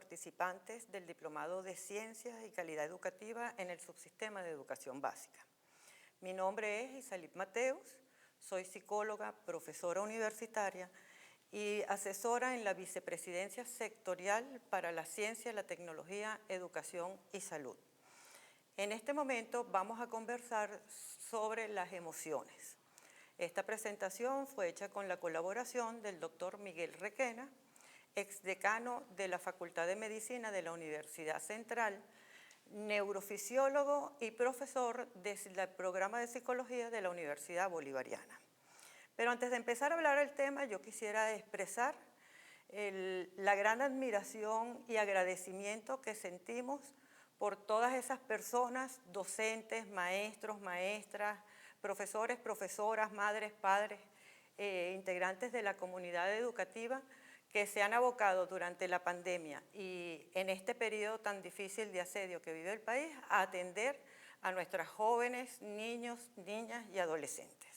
participantes del Diplomado de Ciencias y Calidad Educativa en el Subsistema de Educación Básica. Mi nombre es Isalit Mateus, soy psicóloga, profesora universitaria y asesora en la Vicepresidencia Sectorial para la Ciencia, la Tecnología, Educación y Salud. En este momento vamos a conversar sobre las emociones. Esta presentación fue hecha con la colaboración del doctor Miguel Requena, exdecano de la Facultad de Medicina de la Universidad Central, neurofisiólogo y profesor del programa de psicología de la Universidad Bolivariana. Pero antes de empezar a hablar del tema, yo quisiera expresar la gran admiración y agradecimiento que sentimos por todas esas personas, docentes, maestros, maestras, profesores, profesoras, madres, padres, integrantes de la comunidad educativa que se han abocado durante la pandemia y en este periodo tan difícil de asedio que vive el país a atender a nuestras jóvenes, niños, niñas y adolescentes.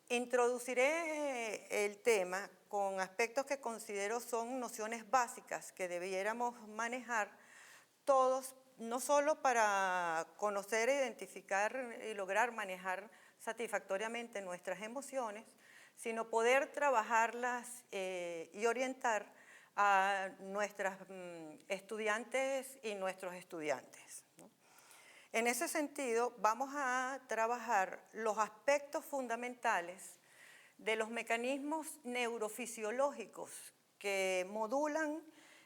Introduciré el tema con aspectos que considero son nociones básicas que debiéramos manejar todos, no solo para conocer, identificar y lograr manejar satisfactoriamente nuestras emociones, sino poder trabajarlas y orientar a nuestras estudiantes y nuestros estudiantes, ¿no? En ese sentido, vamos a trabajar los aspectos fundamentales de los mecanismos neurofisiológicos que modulan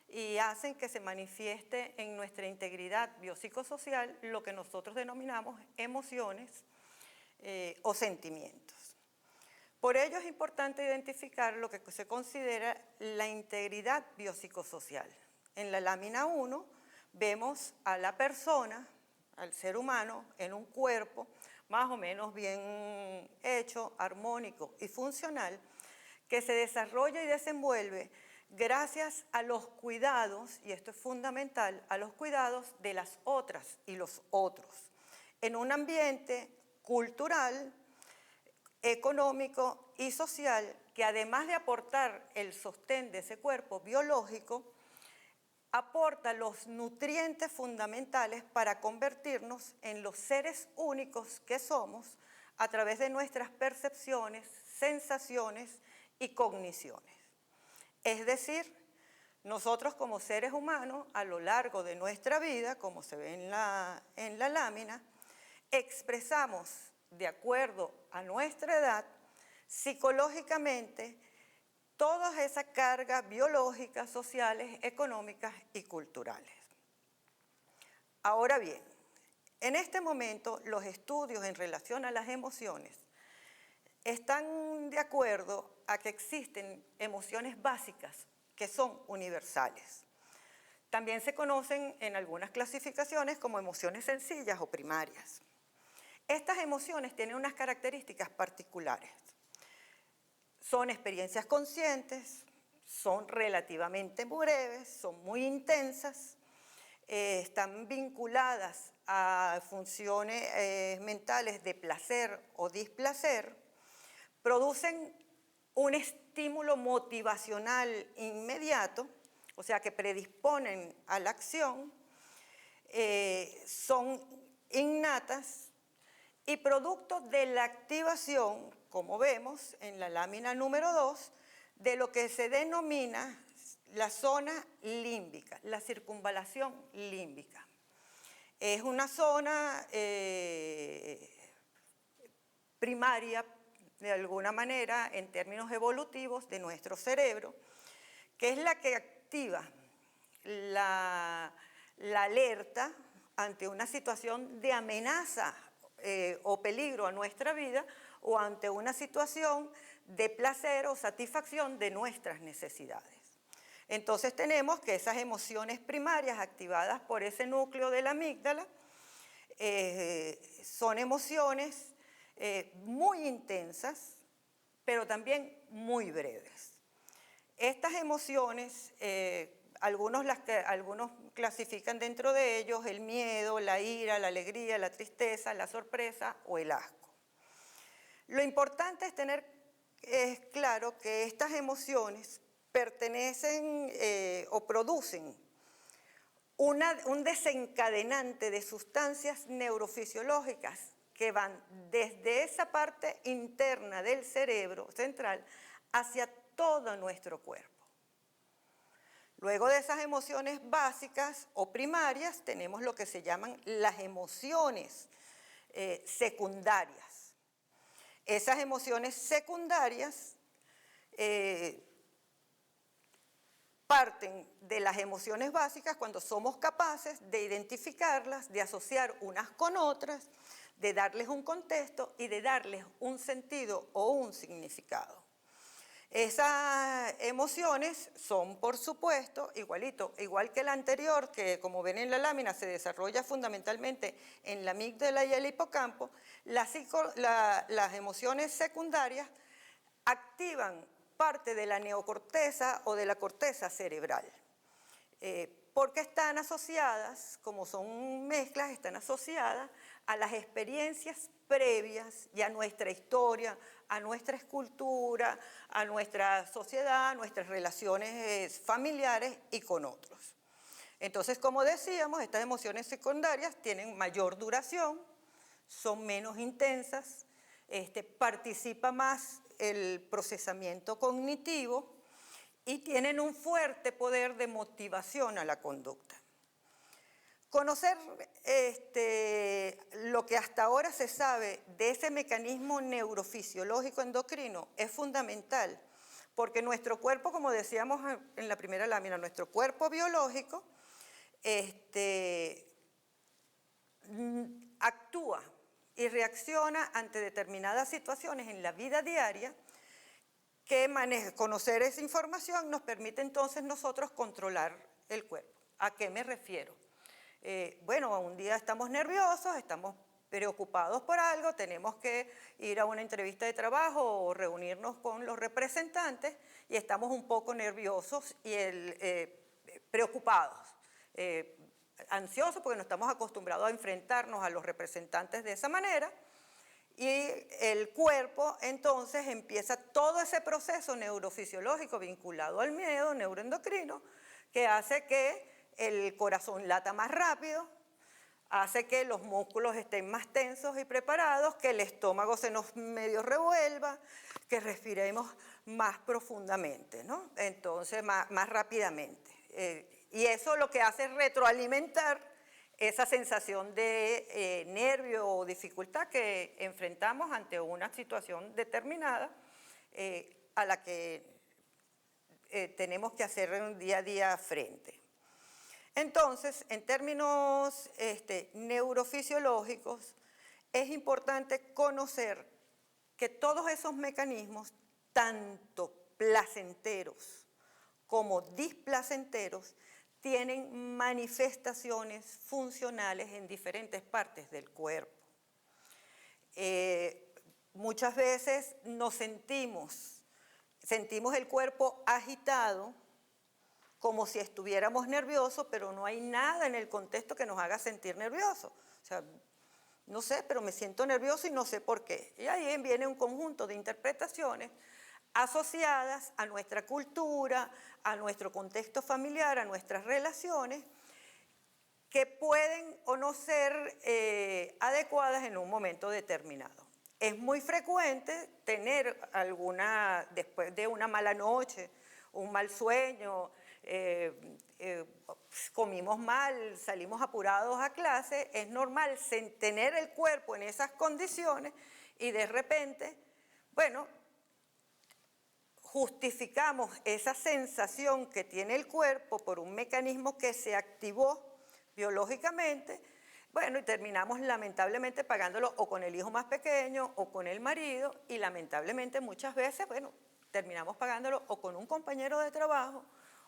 y hacen que se manifieste en nuestra integridad biopsicosocial lo que nosotros denominamos emociones o sentimientos. Por ello es importante identificar lo que se considera la integridad biopsicosocial. En la lámina 1 vemos a la persona, al ser humano, en un cuerpo más o menos bien hecho, armónico y funcional, que se desarrolla y desenvuelve gracias a los cuidados, y esto es fundamental, a los cuidados de las otras y los otros, en un ambiente cultural, económico y social que además de aportar el sostén de ese cuerpo biológico, aporta los nutrientes fundamentales para convertirnos en los seres únicos que somos a través de nuestras percepciones, sensaciones y cogniciones. Es decir, nosotros como seres humanos, a lo largo de nuestra vida, como se ve en la lámina, expresamos, de acuerdo a nuestra edad, psicológicamente, toda esa carga biológica, sociales, económicas y culturales. Ahora bien, en este momento los estudios en relación a las emociones están de acuerdo a que existen emociones básicas que son universales. También se conocen en algunas clasificaciones como emociones sencillas o primarias. Estas emociones tienen unas características particulares. Son experiencias conscientes, son relativamente breves, son muy intensas, están vinculadas a funciones mentales de placer o displacer, producen un estímulo motivacional inmediato, o sea que predisponen a la acción, son innatas y producto de la activación, como vemos en la lámina número 2, de lo que se denomina la zona límbica, la circunvalación límbica. Es una zona primaria, de alguna manera, en términos evolutivos de nuestro cerebro, que es la que activa la alerta ante una situación de amenaza o peligro a nuestra vida o ante una situación de placer o satisfacción de nuestras necesidades. Entonces tenemos que esas emociones primarias activadas por ese núcleo de la amígdala son emociones muy intensas, pero también muy breves. Estas emociones, algunos clasifican dentro de ellos el miedo, la ira, la alegría, la tristeza, la sorpresa o el asco. Lo importante es tener claro que estas emociones pertenecen o producen un desencadenante de sustancias neurofisiológicas que van desde esa parte interna del cerebro central hacia todo nuestro cuerpo. Luego de esas emociones básicas o primarias tenemos lo que se llaman las emociones secundarias. Esas emociones secundarias parten de las emociones básicas cuando somos capaces de identificarlas, de asociar unas con otras, de darles un contexto y de darles un sentido o un significado. Esas emociones son, por supuesto, igual que la anterior, que como ven en la lámina se desarrolla fundamentalmente en la amígdala y el hipocampo, las emociones secundarias activan parte de la neocorteza o de la corteza cerebral, porque están asociadas, como son mezclas, están asociadas a las experiencias previas y a nuestra historia, a nuestra escultura, a nuestra sociedad, a nuestras relaciones familiares y con otros. Entonces, como decíamos, estas emociones secundarias tienen mayor duración, son menos intensas, participa más el procesamiento cognitivo y tienen un fuerte poder de motivación a la conducta. Conocer lo que hasta ahora se sabe de ese mecanismo neurofisiológico endocrino es fundamental, porque nuestro cuerpo, como decíamos en la primera lámina, nuestro cuerpo biológico actúa y reacciona ante determinadas situaciones en la vida diaria que conocer esa información nos permite entonces nosotros controlar el cuerpo. ¿A qué me refiero? Bueno, un día estamos nerviosos, estamos preocupados por algo, tenemos que ir a una entrevista de trabajo o reunirnos con los representantes y estamos un poco nerviosos y preocupados, ansiosos porque no estamos acostumbrados a enfrentarnos a los representantes de esa manera. Y el cuerpo entonces empieza todo ese proceso neurofisiológico vinculado al miedo, neuroendocrino, que hace que el corazón lata más rápido, hace que los músculos estén más tensos y preparados, que el estómago se nos medio revuelva, que respiremos más profundamente, ¿no? Entonces, más rápidamente. Y eso lo que hace es retroalimentar esa sensación de nervio o dificultad que enfrentamos ante una situación determinada a la que tenemos que hacer día a día frente. Entonces, en términos neurofisiológicos, es importante conocer que todos esos mecanismos, tanto placenteros como displacenteros, tienen manifestaciones funcionales en diferentes partes del cuerpo. Muchas veces sentimos el cuerpo agitado, como si estuviéramos nerviosos, pero no hay nada en el contexto que nos haga sentir nerviosos. O sea, no sé, pero me siento nervioso y no sé por qué. Y ahí viene un conjunto de interpretaciones asociadas a nuestra cultura, a nuestro contexto familiar, a nuestras relaciones, que pueden o no ser adecuadas en un momento determinado. Es muy frecuente tener después de una mala noche, un mal sueño, comimos mal, salimos apurados a clase, es normal tener el cuerpo en esas condiciones y de repente, bueno, justificamos esa sensación que tiene el cuerpo por un mecanismo que se activó biológicamente, bueno, y terminamos lamentablemente pagándolo o con el hijo más pequeño o con el marido y lamentablemente muchas veces, bueno, terminamos pagándolo o con un compañero de trabajo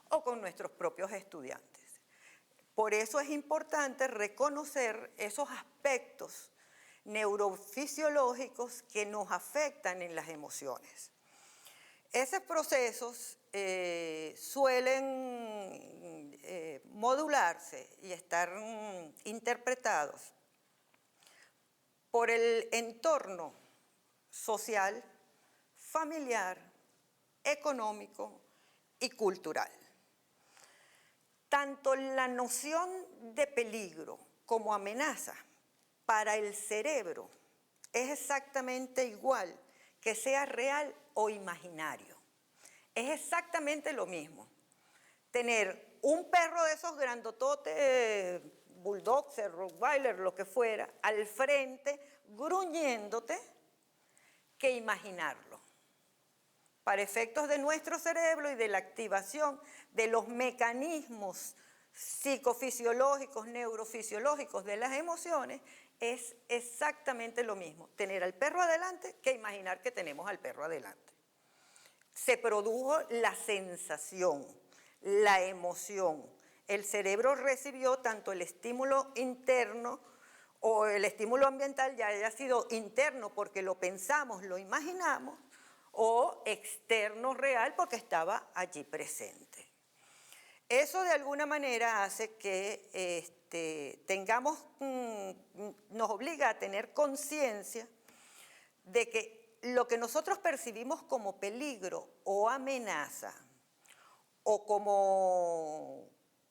o con nuestros propios estudiantes. Por eso es importante reconocer esos aspectos neurofisiológicos que nos afectan en las emociones. Esos procesos suelen modularse y estar interpretados por el entorno social, familiar, económico y cultural. Tanto la noción de peligro como amenaza para el cerebro es exactamente igual, que sea real o imaginario. Es exactamente lo mismo. Tener un perro de esos grandototes, bulldozer, rottweiler, lo que fuera, al frente, gruñéndote, que imaginarlo. Para efectos de nuestro cerebro y de la activación de los mecanismos psicofisiológicos, neurofisiológicos de las emociones, es exactamente lo mismo, tener al perro adelante que imaginar que tenemos al perro adelante. Se produjo la sensación, la emoción. El cerebro recibió tanto el estímulo interno o el estímulo ambiental, ya haya sido interno porque lo pensamos, lo imaginamos, o externo real porque estaba allí presente. Eso de alguna manera hace que nos obliga a tener conciencia de que lo que nosotros percibimos como peligro o amenaza o como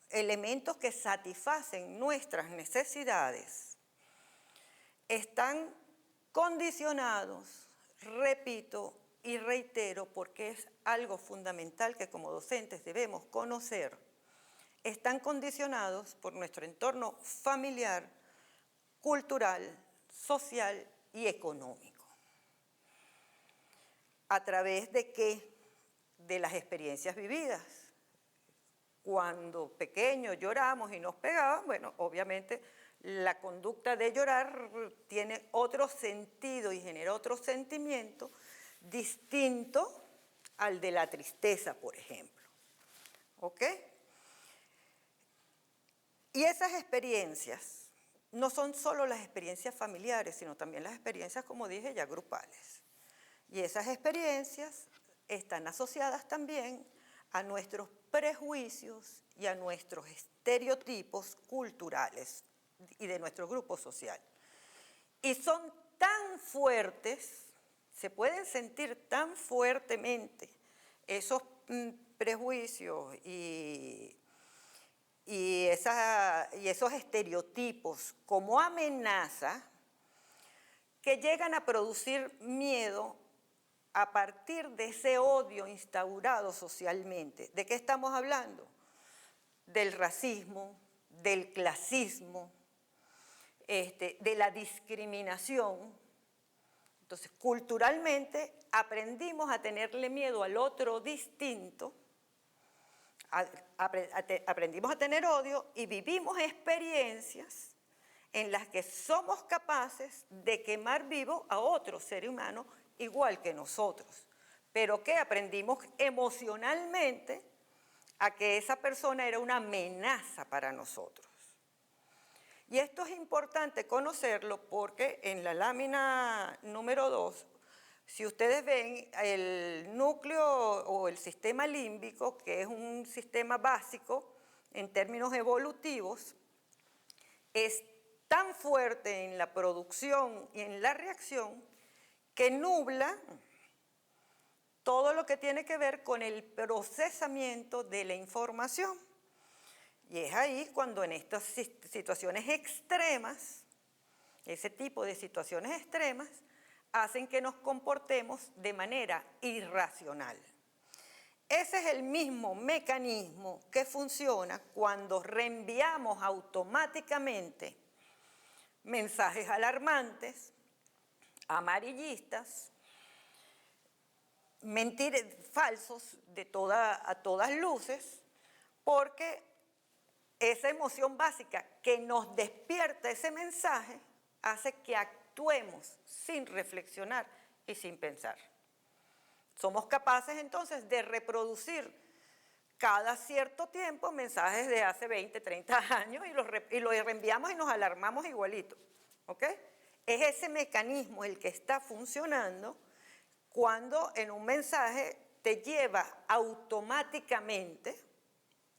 elementos que satisfacen nuestras necesidades están condicionados, repito y reitero, porque es algo fundamental que como docentes debemos conocer, están condicionados por nuestro entorno familiar, cultural, social y económico. ¿A través de qué? De las experiencias vividas. Cuando pequeños lloramos y nos pegaban, bueno, obviamente la conducta de llorar tiene otro sentido y genera otro sentimiento distinto al de la tristeza, por ejemplo. ¿Ok? Y esas experiencias no son solo las experiencias familiares, sino también las experiencias, como dije, ya grupales. Y esas experiencias están asociadas también a nuestros prejuicios y a nuestros estereotipos culturales y de nuestro grupo social. Y son tan fuertes, se pueden sentir tan fuertemente esos prejuicios y esos estereotipos como amenaza que llegan a producir miedo a partir de ese odio instaurado socialmente. ¿De qué estamos hablando? Del racismo, del clasismo, de la discriminación. Entonces, culturalmente aprendimos a tenerle miedo al otro distinto, aprendimos a tener odio y vivimos experiencias en las que somos capaces de quemar vivo a otro ser humano igual que nosotros, pero que aprendimos emocionalmente a que esa persona era una amenaza para nosotros. Y esto es importante conocerlo porque en la lámina número 2, si ustedes ven el núcleo o el sistema límbico, que es un sistema básico en términos evolutivos, es tan fuerte en la producción y en la reacción que nubla todo lo que tiene que ver con el procesamiento de la información. Y es ahí cuando en estas situaciones extremas, ese tipo de situaciones extremas, hacen que nos comportemos de manera irracional. Ese es el mismo mecanismo que funciona cuando reenviamos automáticamente mensajes alarmantes, amarillistas, falsos a todas luces, porque esa emoción básica que nos despierta ese mensaje hace que actuemos sin reflexionar y sin pensar. Somos capaces entonces de reproducir cada cierto tiempo mensajes de hace 20, 30 años y los reenviamos y nos alarmamos igualito. ¿Ok? Es ese mecanismo el que está funcionando cuando en un mensaje te lleva automáticamente.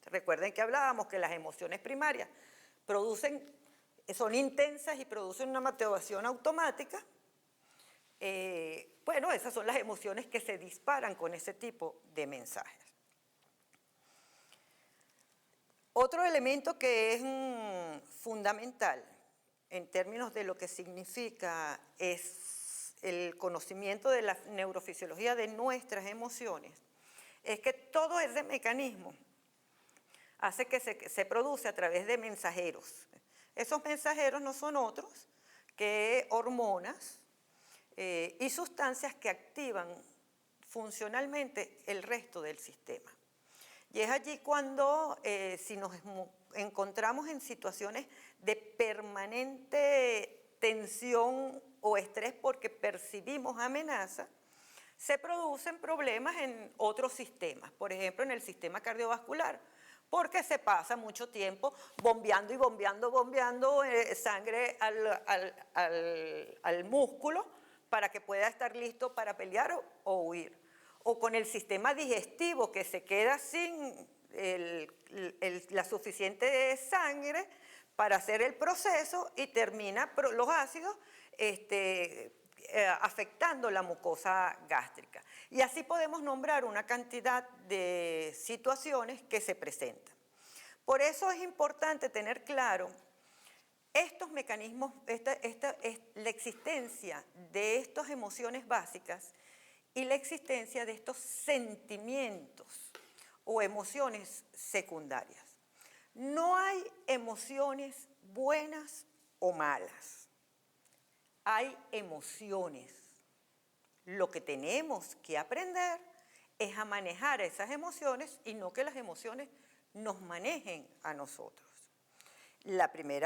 Recuerden que hablábamos que las emociones primarias son intensas y producen una motivación automática. Bueno, esas son las emociones que se disparan con ese tipo de mensajes. Otro elemento que es fundamental en términos de lo que significa es el conocimiento de la neurofisiología de nuestras emociones, es que todo ese mecanismo hace que se produce a través de mensajeros. Esos mensajeros no son otros que hormonas y sustancias que activan funcionalmente el resto del sistema. Y es allí cuando, si nos encontramos en situaciones de permanente tensión o estrés porque percibimos amenaza, se producen problemas en otros sistemas, por ejemplo en el sistema cardiovascular, porque se pasa mucho tiempo bombeando y bombeando sangre al músculo para que pueda estar listo para pelear o huir. O con el sistema digestivo que se queda sin la suficiente sangre para hacer el proceso y termina los ácidos afectando la mucosa gástrica. Y así podemos nombrar una cantidad de situaciones que se presentan. Por eso es importante tener claro estos mecanismos, la existencia de estas emociones básicas y la existencia de estos sentimientos o emociones secundarias. No hay emociones buenas o malas. Hay emociones. Lo que tenemos que aprender es a manejar esas emociones y no que las emociones nos manejen a nosotros. El primer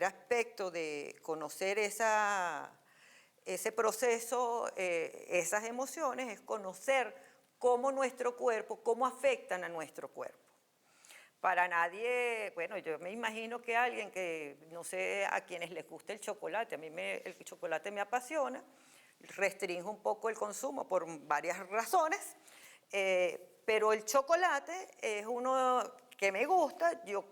aspecto de conocer ese proceso, esas emociones, es conocer cómo nuestro cuerpo, cómo afectan a nuestro cuerpo. Para nadie, bueno, yo me imagino que alguien que, no sé, a quienes les gusta el chocolate, a mí el chocolate me apasiona, restringo un poco el consumo por varias razones, pero el chocolate es uno que me gusta, yo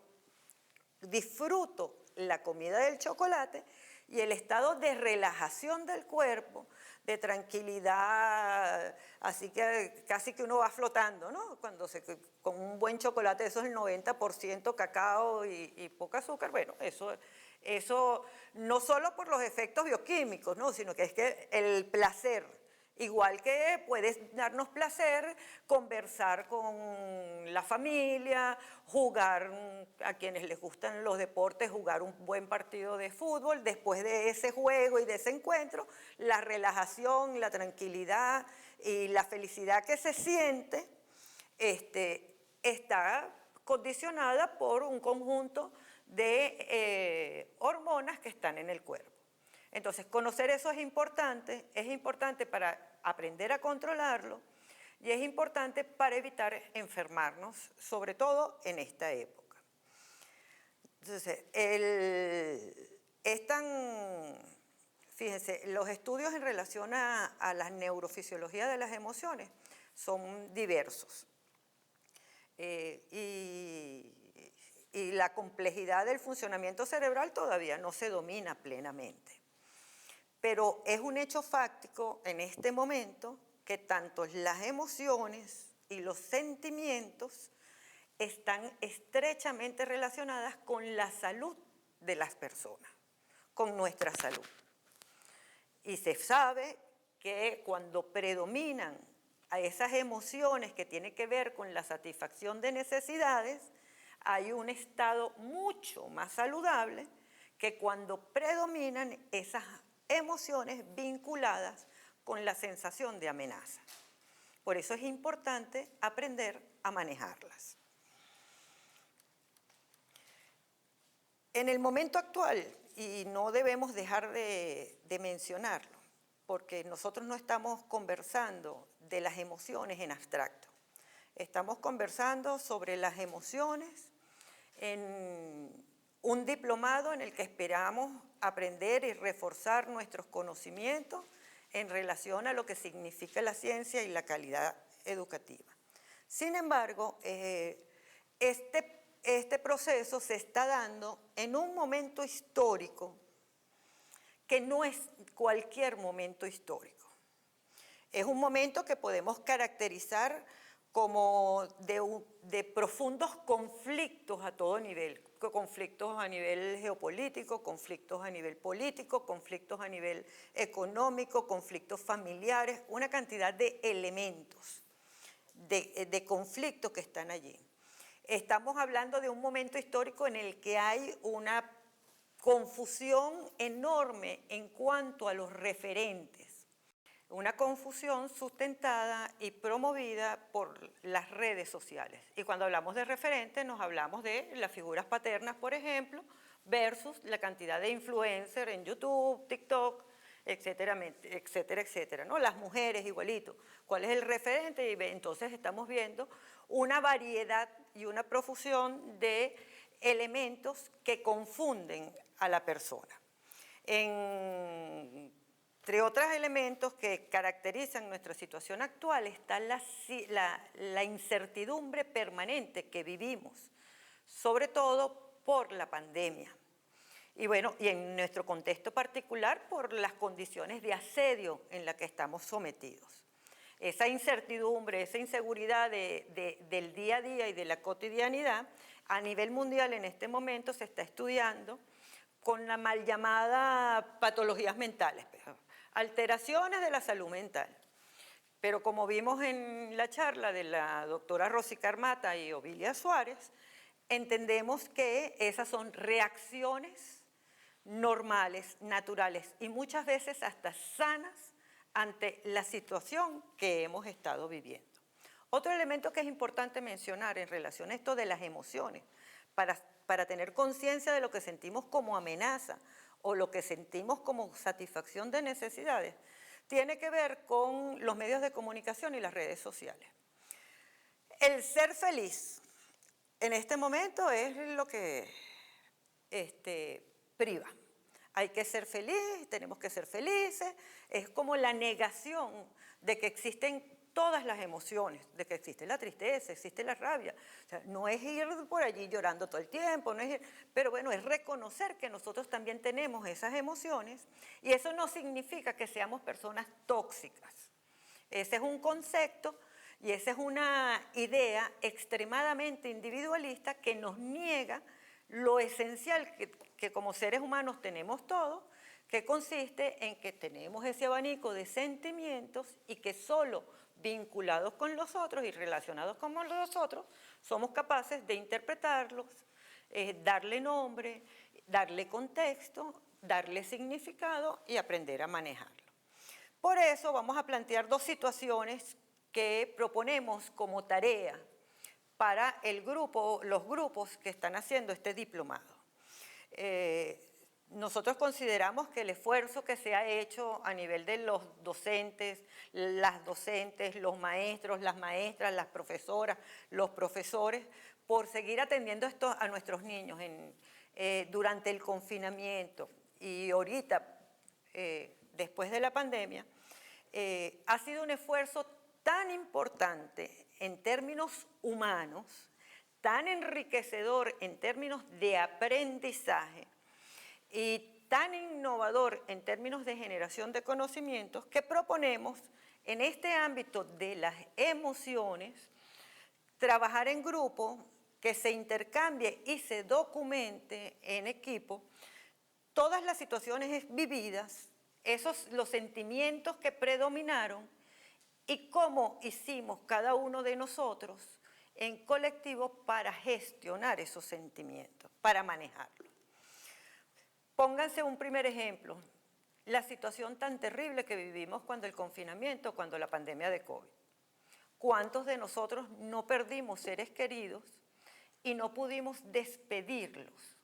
disfruto la comida del chocolate y el estado de relajación del cuerpo, de tranquilidad, así que casi que uno va flotando, ¿no? Con un buen chocolate, eso es el 90% cacao y poca azúcar, bueno, eso no solo por los efectos bioquímicos, ¿no? Sino que es que el placer, igual que puede darnos placer conversar con la familia, jugar, a quienes les gustan los deportes, jugar un buen partido de fútbol, después de ese juego y de ese encuentro, la relajación, la tranquilidad y la felicidad que se siente está condicionada por un conjunto de hormonas que están en el cuerpo. Entonces, conocer eso es importante para aprender a controlarlo y es importante para evitar enfermarnos, sobre todo en esta época. Entonces, fíjense, los estudios en relación a la neurofisiología de las emociones son diversos. Y la complejidad del funcionamiento cerebral todavía no se domina plenamente. Pero es un hecho fáctico en este momento que tanto las emociones y los sentimientos están estrechamente relacionadas con la salud de las personas, con nuestra salud. Y se sabe que cuando predominan a esas emociones que tienen que ver con la satisfacción de necesidades, hay un estado mucho más saludable que cuando predominan esas emociones vinculadas con la sensación de amenaza. Por eso es importante aprender a manejarlas. En el momento actual, y no debemos dejar de mencionarlo, porque nosotros no estamos conversando de las emociones en abstracto, estamos conversando sobre las emociones en un diplomado en el que esperamos aprender y reforzar nuestros conocimientos en relación a lo que significa la ciencia y la calidad educativa. Sin embargo, este proceso se está dando en un momento histórico que no es cualquier momento histórico. Es un momento que podemos caracterizar como de profundos conflictos a todo nivel, conflictos a nivel geopolítico, conflictos a nivel político, conflictos a nivel económico, conflictos familiares, una cantidad de elementos de conflictos que están allí. Estamos hablando de un momento histórico en el que hay una confusión enorme en cuanto a los referentes. Una confusión sustentada y promovida por las redes sociales. Y cuando hablamos de referentes, nos hablamos de las figuras paternas, por ejemplo, versus la cantidad de influencers en YouTube, TikTok, etcétera, etcétera, etcétera, ¿no? Las mujeres igualito. ¿Cuál es el referente? Y entonces estamos viendo una variedad y una profusión de elementos que confunden a la persona. Entre otros elementos que caracterizan nuestra situación actual está la incertidumbre permanente que vivimos, sobre todo por la pandemia. Y bueno, y en nuestro contexto particular por las condiciones de asedio en las que estamos sometidos. Esa incertidumbre, esa inseguridad del día a día y de la cotidianidad, a nivel mundial en este momento se está estudiando con la mal llamada patologías mentales, alteraciones de la salud mental. Pero como vimos en la charla de la doctora Rosy Carmata y Ovilia Suárez, entendemos que esas son reacciones normales, naturales y muchas veces hasta sanas ante la situación que hemos estado viviendo. Otro elemento que es importante mencionar en relación a esto de las emociones, para tener conciencia de lo que sentimos como amenaza o lo que sentimos como satisfacción de necesidades, tiene que ver con los medios de comunicación y las redes sociales. El ser feliz en este momento es lo que priva. Hay que ser feliz, tenemos que ser felices, es como la negación de que existen todas las emociones, de que existe la tristeza, existe la rabia. O sea, no es ir por allí llorando todo el tiempo, no es pero bueno, es reconocer que nosotros también tenemos esas emociones y eso no significa que seamos personas tóxicas. Ese es un concepto y esa es una idea extremadamente individualista que nos niega lo esencial que como seres humanos tenemos todos, que consiste en que tenemos ese abanico de sentimientos y que solo vinculados con los otros y relacionados con los otros, somos capaces de interpretarlos, darle nombre, darle contexto, darle significado y aprender a manejarlo. Por eso vamos a plantear dos situaciones que proponemos como tarea para los grupos que están haciendo este diplomado. Nosotros consideramos que el esfuerzo que se ha hecho a nivel de los docentes, las docentes, los maestros, las maestras, las profesoras, los profesores, por seguir atendiendo a nuestros niños durante el confinamiento y ahorita, después de la pandemia, ha sido un esfuerzo tan importante en términos humanos, tan enriquecedor en términos de aprendizaje y tan innovador en términos de generación de conocimientos que proponemos en este ámbito de las emociones trabajar en grupo, que se intercambie y se documente en equipo todas las situaciones vividas, los sentimientos que predominaron y cómo hicimos cada uno de nosotros en colectivo para gestionar esos sentimientos, para manejarlos. Pónganse un primer ejemplo, la situación tan terrible que vivimos cuando el confinamiento, cuando la pandemia de COVID. ¿Cuántos de nosotros no perdimos seres queridos y no pudimos despedirlos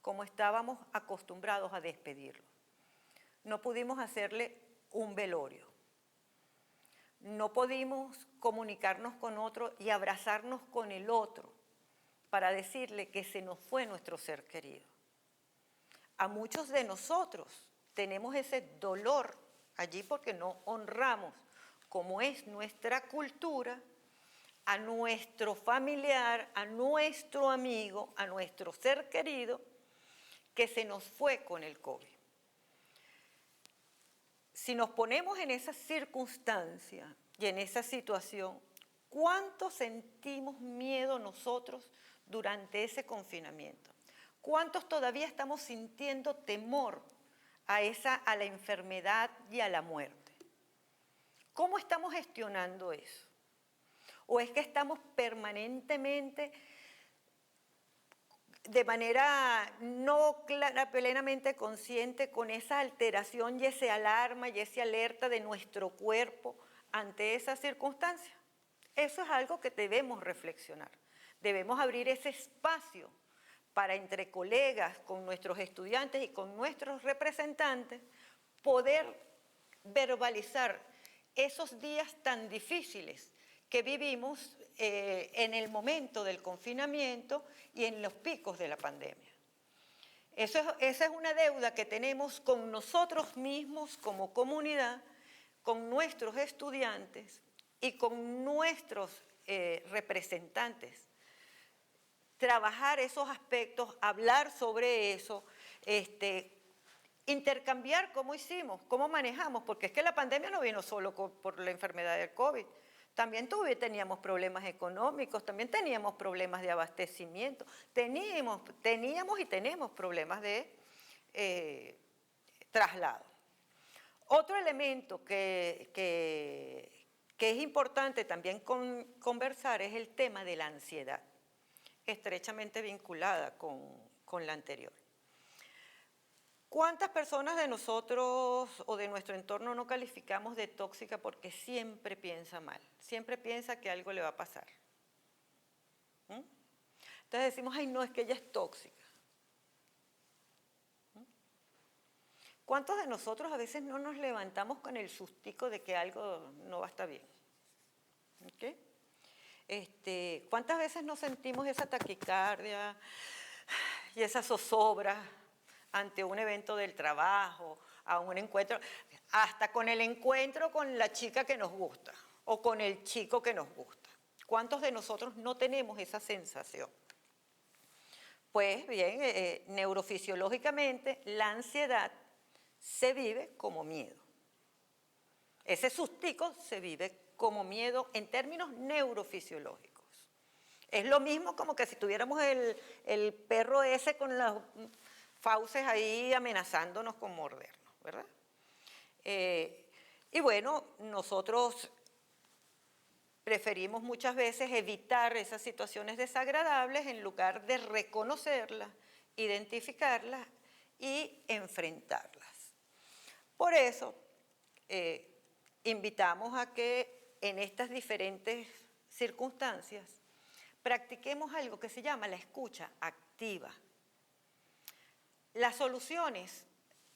como estábamos acostumbrados a despedirlos? No pudimos hacerle un velorio. No pudimos comunicarnos con otro y abrazarnos con el otro para decirle que se nos fue nuestro ser querido. A muchos de nosotros tenemos ese dolor allí porque no honramos, como es nuestra cultura, a nuestro familiar, a nuestro amigo, a nuestro ser querido, que se nos fue con el COVID. Si nos ponemos en esa circunstancia y en esa situación, ¿Cuánto sentimos miedo nosotros durante ese confinamiento? ¿Cuántos todavía estamos sintiendo temor a la enfermedad y a la muerte? ¿Cómo estamos gestionando eso? ¿O es que estamos permanentemente, de manera no clara, plenamente consciente, con esa alteración y ese alarma y esa alerta de nuestro cuerpo ante esas circunstancias? Eso es algo que debemos reflexionar. Debemos abrir ese espacio para, entre colegas, con nuestros estudiantes y con nuestros representantes, poder verbalizar esos días tan difíciles que vivimos en el momento del confinamiento y en los picos de la pandemia. Esa es una deuda que tenemos con nosotros mismos como comunidad, con nuestros estudiantes y con nuestros representantes. Trabajar esos aspectos, hablar sobre eso, intercambiar cómo hicimos, cómo manejamos, porque es que la pandemia no vino solo por la enfermedad del COVID. También teníamos problemas económicos, también teníamos problemas de abastecimiento, teníamos y tenemos problemas de traslado. Otro elemento que es importante también conversar es el tema de la ansiedad, estrechamente vinculada con la anterior. ¿Cuántas personas de nosotros o de nuestro entorno no calificamos de tóxica porque siempre piensa mal? Siempre piensa que algo le va a pasar. Entonces decimos, ay no, es que ella es tóxica. ¿Cuántos de nosotros a veces no nos levantamos con el sustico de que algo no va a estar bien? ¿Okay? ¿Cuántas veces nos sentimos esa taquicardia y esa zozobra ante un evento del trabajo, a un encuentro, hasta con el encuentro con la chica que nos gusta o con el chico que nos gusta? ¿Cuántos de nosotros no tenemos esa sensación? Pues bien, neurofisiológicamente la ansiedad se vive como miedo. Ese sustico se vive como miedo en términos neurofisiológicos. Es lo mismo como que si tuviéramos el perro ese con las fauces ahí amenazándonos con mordernos, ¿verdad? Y bueno, nosotros preferimos muchas veces evitar esas situaciones desagradables en lugar de reconocerlas, identificarlas y enfrentarlas. Por eso, invitamos a que en estas diferentes circunstancias practiquemos algo que se llama la escucha activa. Las soluciones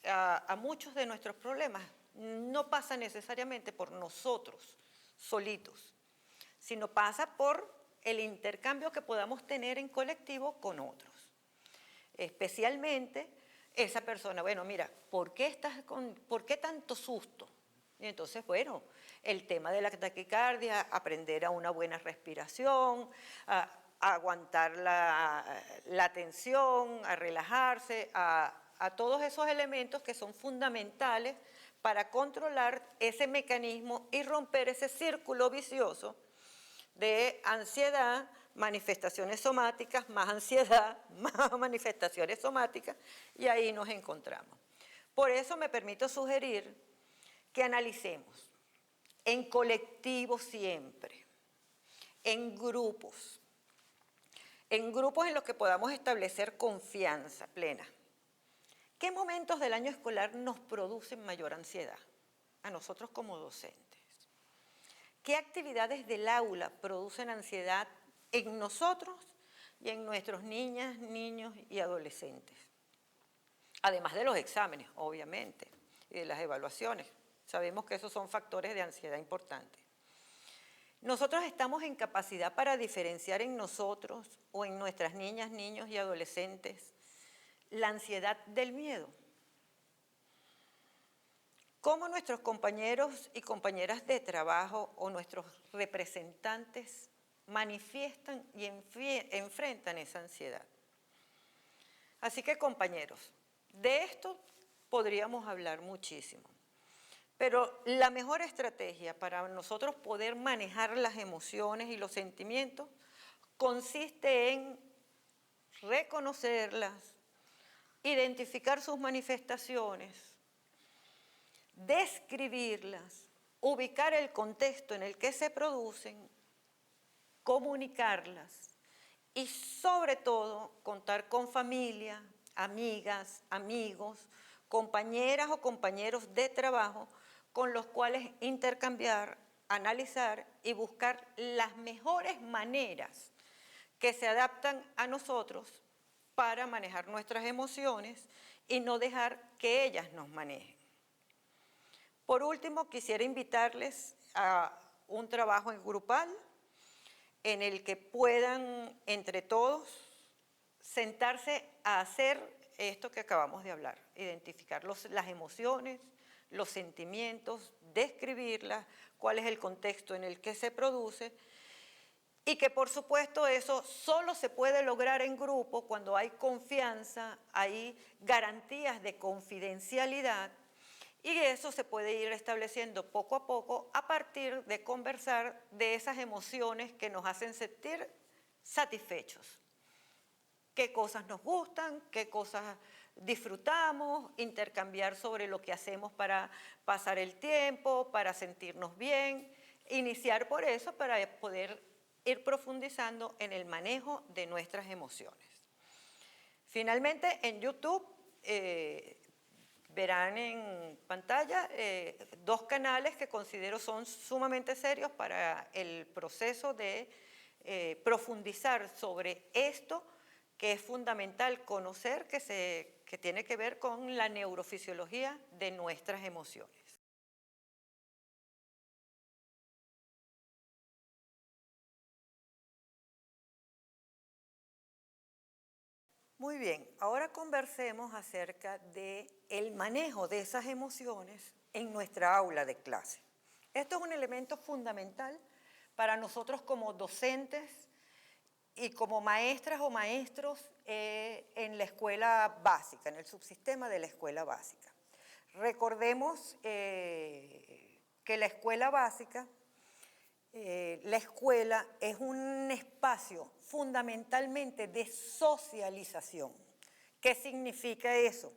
a muchos de nuestros problemas no pasan necesariamente por nosotros solitos, sino pasa por el intercambio que podamos tener en colectivo con otros. Especialmente esa persona, bueno, mira, ¿por qué tanto susto? Y entonces, bueno, el tema de la taquicardia, aprender a una buena respiración, a aguantar la tensión, a relajarse, a todos esos elementos que son fundamentales para controlar ese mecanismo y romper ese círculo vicioso de ansiedad, manifestaciones somáticas, más ansiedad, más manifestaciones somáticas, y ahí nos encontramos. Por eso me permito sugerir que analicemos en colectivo siempre, en grupos en los que podamos establecer confianza plena. ¿Qué momentos del año escolar nos producen mayor ansiedad? A nosotros como docentes. ¿Qué actividades del aula producen ansiedad en nosotros y en nuestros niñas, niños y adolescentes? Además de los exámenes, obviamente, y de las evaluaciones. Sabemos que esos son factores de ansiedad importantes. Nosotros estamos en capacidad para diferenciar en nosotros o en nuestras niñas, niños y adolescentes la ansiedad del miedo. ¿Cómo nuestros compañeros y compañeras de trabajo o nuestros representantes manifiestan y enfrentan esa ansiedad? Así que, compañeros, de esto podríamos hablar muchísimo. Pero la mejor estrategia para nosotros poder manejar las emociones y los sentimientos consiste en reconocerlas, identificar sus manifestaciones, describirlas, ubicar el contexto en el que se producen, comunicarlas y sobre todo contar con familia, amigas, amigos, compañeras o compañeros de trabajo con los cuales intercambiar, analizar y buscar las mejores maneras que se adaptan a nosotros para manejar nuestras emociones y no dejar que ellas nos manejen. Por último, quisiera invitarles a un trabajo en grupal en el que puedan entre todos sentarse a hacer esto que acabamos de hablar, identificar las emociones, los sentimientos, describirlas, cuál es el contexto en el que se produce y que por supuesto eso solo se puede lograr en grupo cuando hay confianza, hay garantías de confidencialidad y eso se puede ir estableciendo poco a poco a partir de conversar de esas emociones que nos hacen sentir satisfechos. Qué cosas nos gustan, qué cosas disfrutamos, intercambiar sobre lo que hacemos para pasar el tiempo, para sentirnos bien, iniciar por eso para poder ir profundizando en el manejo de nuestras emociones. Finalmente, en YouTube verán en pantalla dos canales que considero son sumamente serios para el proceso de profundizar sobre esto que es fundamental conocer, que tiene que ver con la neurofisiología de nuestras emociones. Muy bien, ahora conversemos acerca del manejo de esas emociones en nuestra aula de clase. Esto es un elemento fundamental para nosotros como docentes y como maestras o maestros en la escuela básica, en el subsistema de la escuela básica. Recordemos que la escuela básica, la escuela es un espacio fundamentalmente de socialización. ¿Qué significa eso?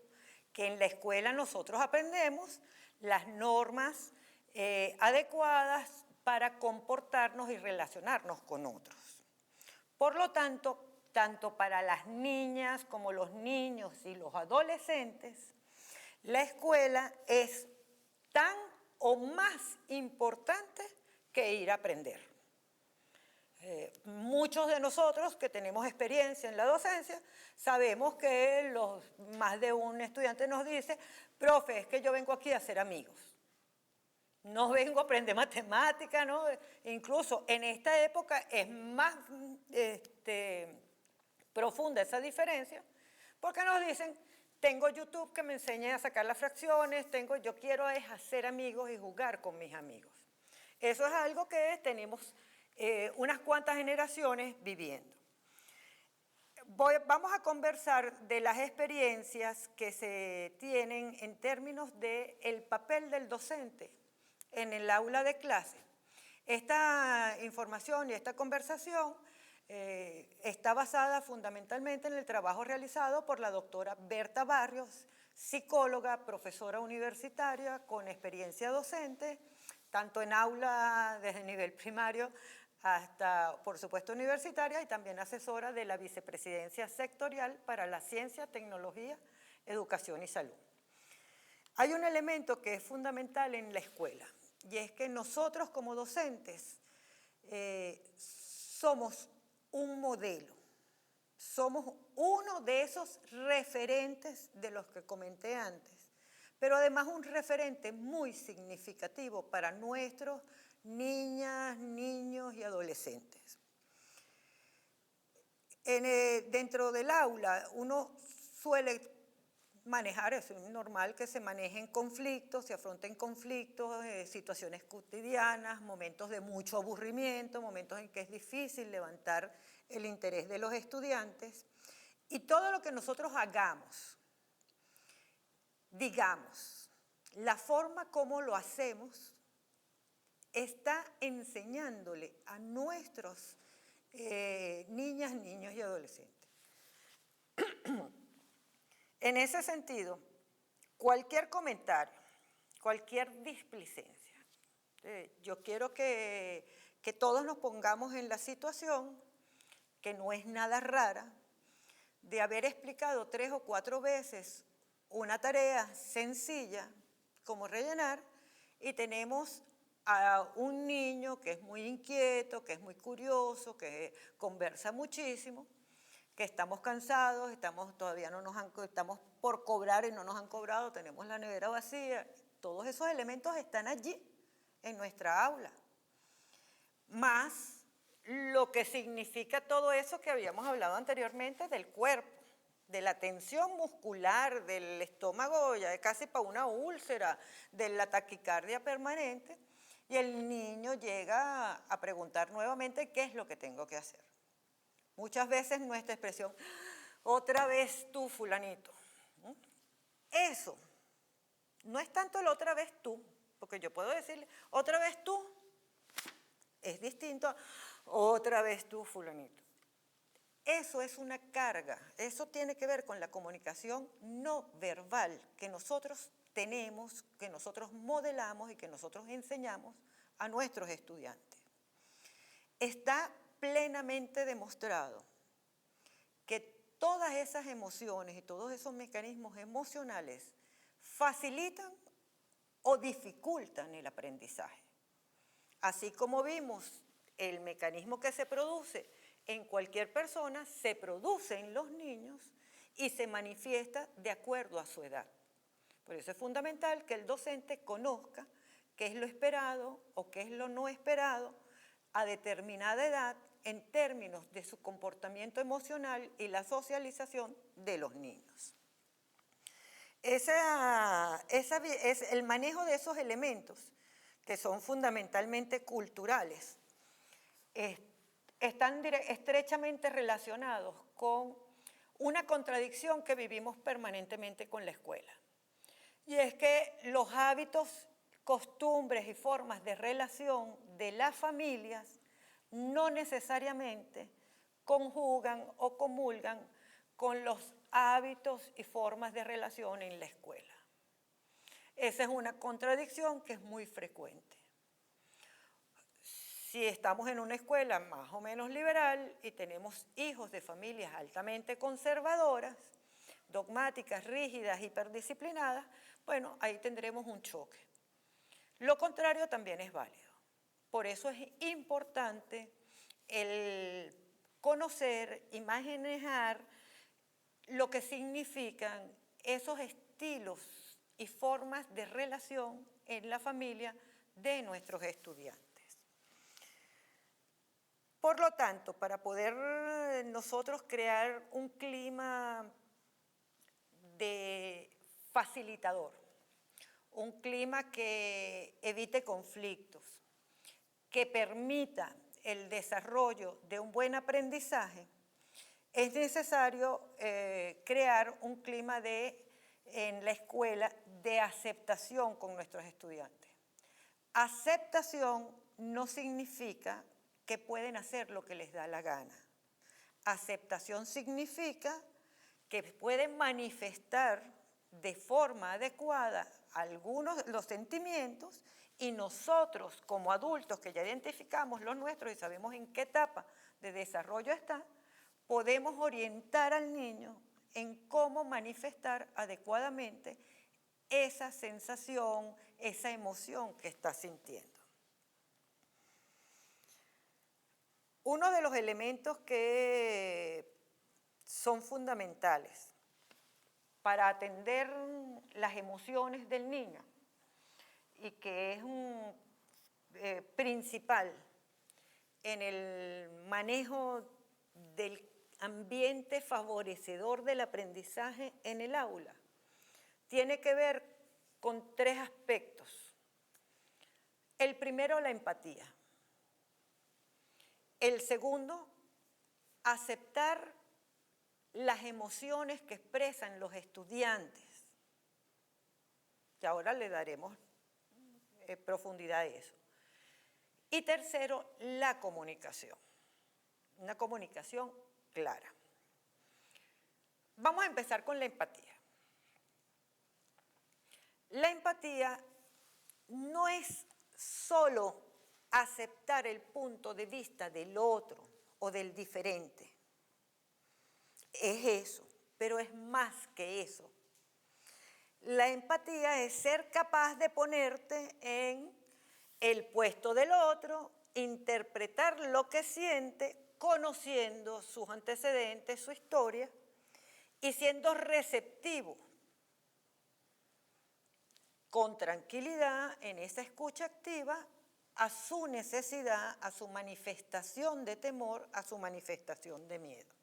Que en la escuela nosotros aprendemos las normas adecuadas para comportarnos y relacionarnos con otros. Por lo tanto, tanto para las niñas como los niños y los adolescentes, la escuela es tan o más importante que ir a aprender. Muchos de nosotros que tenemos experiencia en la docencia sabemos que más de un estudiante nos dice, profe, es que yo vengo aquí a hacer amigos. No vengo a aprender matemática, ¿no? Incluso en esta época es más profunda esa diferencia, porque nos dicen, tengo YouTube que me enseña a sacar las fracciones, yo quiero es hacer amigos y jugar con mis amigos. Eso es algo que tenemos unas cuantas generaciones viviendo. Vamos a conversar de las experiencias que se tienen en términos del papel del docente en el aula de clase. Esta información y esta conversación está basada fundamentalmente en el trabajo realizado por la doctora Berta Barrios, psicóloga, profesora universitaria con experiencia docente, tanto en aula desde nivel primario hasta, por supuesto, universitaria y también asesora de la Vicepresidencia Sectorial para la Ciencia, Tecnología, Educación y Salud. Hay un elemento que es fundamental en la escuela y es que nosotros como docentes somos un modelo, somos uno de esos referentes de los que comenté antes, pero además un referente muy significativo para nuestros niñas, niños y adolescentes. Dentro del aula uno suele manejar, es normal que se manejen conflictos, se afronten conflictos, situaciones cotidianas, momentos de mucho aburrimiento, momentos en que es difícil levantar el interés de los estudiantes. Y todo lo que nosotros hagamos, digamos, la forma como lo hacemos está enseñándole a nuestros niñas, niños y adolescentes. En ese sentido, cualquier comentario, cualquier displicencia, yo quiero que todos nos pongamos en la situación, que no es nada rara, de haber explicado 3 o 4 veces una tarea sencilla como rellenar, y tenemos a un niño que es muy inquieto, que es muy curioso, que conversa muchísimo, que estamos cansados, todavía no nos estamos por cobrar y no nos han cobrado, tenemos la nevera vacía. Todos esos elementos están allí, en nuestra aula. Más lo que significa todo eso que habíamos hablado anteriormente del cuerpo, de la tensión muscular, del estómago ya casi para una úlcera, de la taquicardia permanente, y el niño llega a preguntar nuevamente qué es lo que tengo que hacer. Muchas veces nuestra expresión, otra vez tú, fulanito. Eso no es tanto el otra vez tú, porque yo puedo decirle, otra vez tú, es distinto a otra vez tú, fulanito. Eso es una carga, eso tiene que ver con la comunicación no verbal que nosotros tenemos, que nosotros modelamos y que nosotros enseñamos a nuestros estudiantes. Está plenamente demostrado que todas esas emociones y todos esos mecanismos emocionales facilitan o dificultan el aprendizaje. Así como vimos el mecanismo que se produce en cualquier persona, se produce en los niños y se manifiesta de acuerdo a su edad. Por eso es fundamental que el docente conozca qué es lo esperado o qué es lo no esperado a determinada edad en términos de su comportamiento emocional y la socialización de los niños. Es el manejo de esos elementos, que son fundamentalmente culturales, están estrechamente relacionados con una contradicción que vivimos permanentemente con la escuela. Y es que los hábitos, costumbres y formas de relación de las familias no necesariamente conjugan o comulgan con los hábitos y formas de relación en la escuela. Esa es una contradicción que es muy frecuente. Si estamos en una escuela más o menos liberal y tenemos hijos de familias altamente conservadoras, dogmáticas, rígidas, hiperdisciplinadas, bueno, ahí tendremos un choque. Lo contrario también es válido. Por eso es importante el conocer y manejar lo que significan esos estilos y formas de relación en la familia de nuestros estudiantes. Por lo tanto, para poder nosotros crear un clima de facilitador, un clima que evite conflictos, que permita el desarrollo de un buen aprendizaje, es necesario crear un clima en la escuela de aceptación con nuestros estudiantes. Aceptación no significa que pueden hacer lo que les da la gana. Aceptación significa que pueden manifestar de forma adecuada los sentimientos, y nosotros como adultos que ya identificamos los nuestros y sabemos en qué etapa de desarrollo está, podemos orientar al niño en cómo manifestar adecuadamente esa sensación, esa emoción que está sintiendo. Uno de los elementos que son fundamentales para atender las emociones del niño y que es principal en el manejo del ambiente favorecedor del aprendizaje en el aula, tiene que ver con 3 aspectos. El primero, la empatía. El segundo, aceptar las emociones que expresan los estudiantes. que ahora le daremos profundidad a eso. Y tercero, la comunicación, una comunicación clara. Vamos a empezar con la empatía. La empatía no es solo aceptar el punto de vista del otro o del diferente. Es eso, pero es más que eso. La empatía es ser capaz de ponerte en el puesto del otro, interpretar lo que siente, conociendo sus antecedentes, su historia, y siendo receptivo con tranquilidad en esa escucha activa a su necesidad, a su manifestación de temor, a su manifestación de miedo.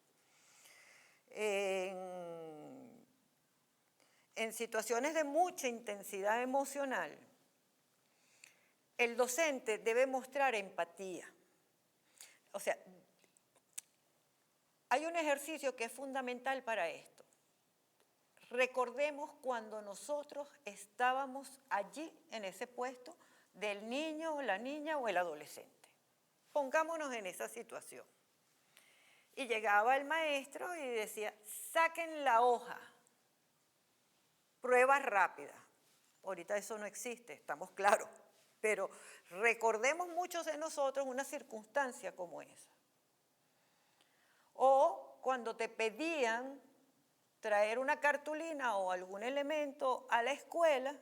En situaciones de mucha intensidad emocional, el docente debe mostrar empatía. O sea, hay un ejercicio que es fundamental para esto. Recordemos cuando nosotros estábamos allí en ese puesto del niño o la niña o el adolescente. Pongámonos en esa situación. Y llegaba el maestro y decía, saquen la hoja, pruebas rápidas. Ahorita eso no existe, estamos claros, pero recordemos muchos de nosotros una circunstancia como esa. O cuando te pedían traer una cartulina o algún elemento a la escuela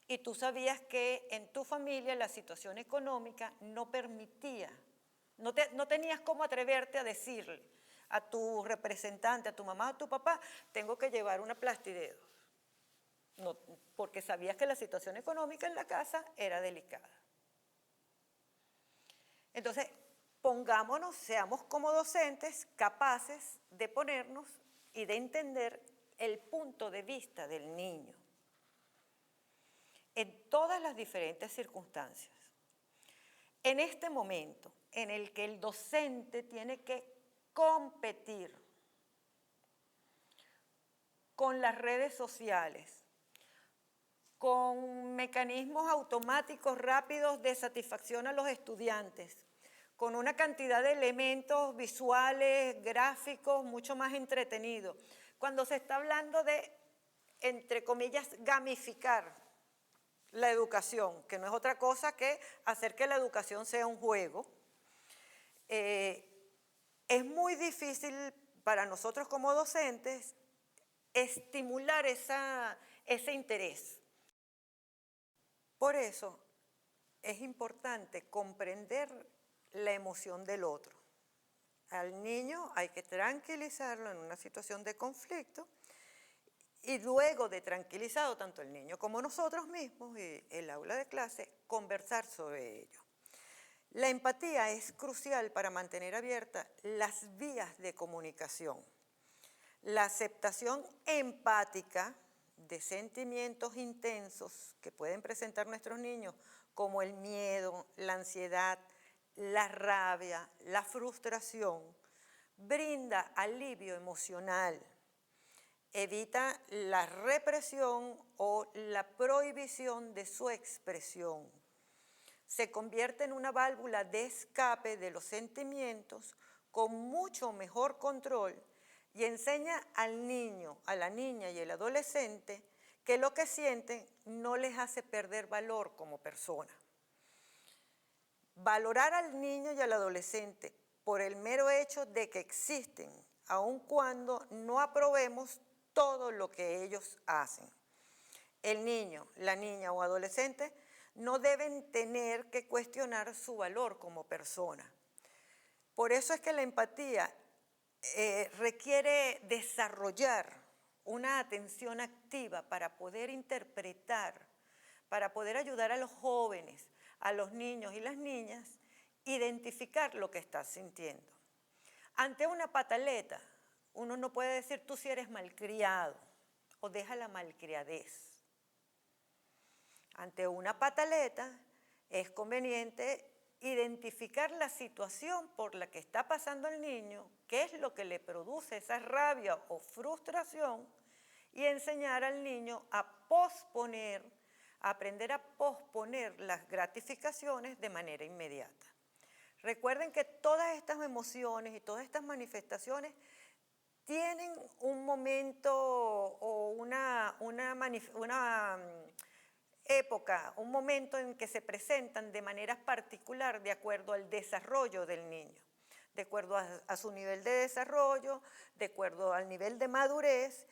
y tú sabías que en tu familia la situación económica no permitía, no tenías cómo atreverte a decirle a tu representante, a tu mamá, a tu papá, tengo que llevar una plastidedos, no, porque sabías que la situación económica en la casa era delicada. Entonces, pongámonos, seamos como docentes capaces de ponernos y de entender el punto de vista del niño en todas las diferentes circunstancias. En este momento en el que el docente tiene que competir con las redes sociales, con mecanismos automáticos rápidos de satisfacción a los estudiantes, con una cantidad de elementos visuales, gráficos, mucho más entretenidos. Cuando se está hablando de, entre comillas, gamificar la educación, que no es otra cosa que hacer que la educación sea un juego, es muy difícil para nosotros como docentes estimular ese interés. Por eso es importante comprender la emoción del otro. Al niño hay que tranquilizarlo en una situación de conflicto y luego de tranquilizado tanto el niño como nosotros mismos y el aula de clase, conversar sobre ello. La empatía es crucial para mantener abiertas las vías de comunicación. La aceptación empática de sentimientos intensos que pueden presentar nuestros niños, como el miedo, la ansiedad, la rabia, la frustración, brinda alivio emocional, evita la represión o la prohibición de su expresión. Se convierte en una válvula de escape de los sentimientos con mucho mejor control y enseña al niño, a la niña y al adolescente que lo que sienten no les hace perder valor como persona. Valorar al niño y al adolescente por el mero hecho de que existen, aun cuando no aprobemos todo lo que ellos hacen. El niño, la niña o adolescente no deben tener que cuestionar su valor como persona. Por eso es que la empatía requiere desarrollar una atención activa para poder interpretar, para poder ayudar a los jóvenes, a los niños y las niñas, identificar lo que estás sintiendo. Ante una pataleta, uno no puede decir tú si eres malcriado o deja la malcriadez. Ante una pataleta es conveniente identificar la situación por la que está pasando el niño, qué es lo que le produce esa rabia o frustración y enseñar al niño a aprender a posponer las gratificaciones de manera inmediata. Recuerden que todas estas emociones y todas estas manifestaciones tienen un momento o una época, un momento en que se presentan de manera particular de acuerdo al desarrollo del niño, de acuerdo a su nivel de desarrollo, de acuerdo al nivel de madurez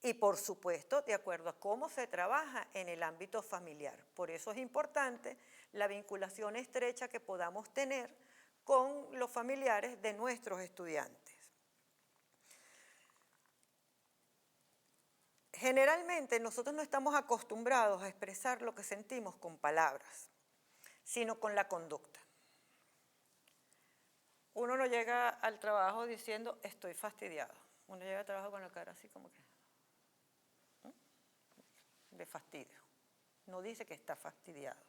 y, por supuesto, de acuerdo a cómo se trabaja en el ámbito familiar. Por eso es importante la vinculación estrecha que podamos tener con los familiares de nuestros estudiantes. Generalmente nosotros no estamos acostumbrados a expresar lo que sentimos con palabras, sino con la conducta. Uno no llega al trabajo diciendo estoy fastidiado. Uno llega al trabajo con la cara así como que de fastidio. No dice que está fastidiado.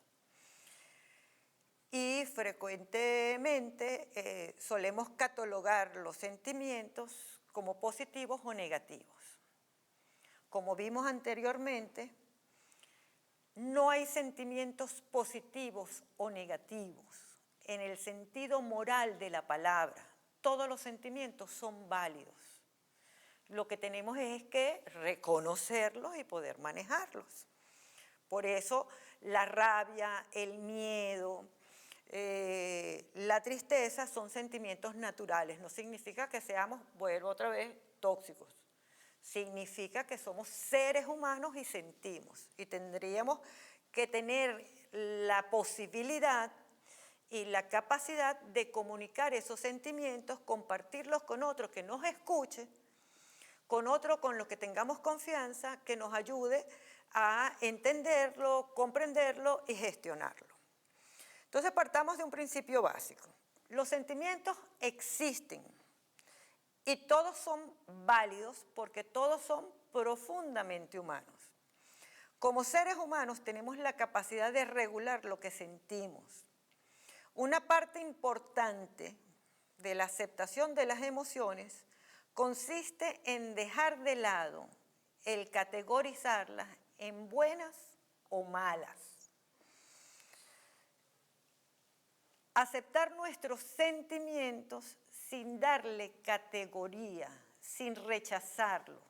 Y frecuentemente solemos catalogar los sentimientos como positivos o negativos. Como vimos anteriormente, no hay sentimientos positivos o negativos en el sentido moral de la palabra. Todos los sentimientos son válidos. Lo que tenemos es que reconocerlos y poder manejarlos. Por eso la rabia, el miedo, la tristeza son sentimientos naturales. No significa que seamos, vuelvo otra vez, tóxicos. Significa que somos seres humanos y sentimos. Y tendríamos que tener la posibilidad y la capacidad de comunicar esos sentimientos, compartirlos con otro que nos escuche, con otro con lo que tengamos confianza, que nos ayude a entenderlo, comprenderlo y gestionarlo. Entonces partamos de un principio básico. Los sentimientos existen y todos son válidos porque todos son profundamente humanos. Como seres humanos tenemos la capacidad de regular lo que sentimos. Una parte importante de la aceptación de las emociones consiste en dejar de lado el categorizarlas en buenas o malas. Aceptar nuestros sentimientos sin darle categoría, sin rechazarlo.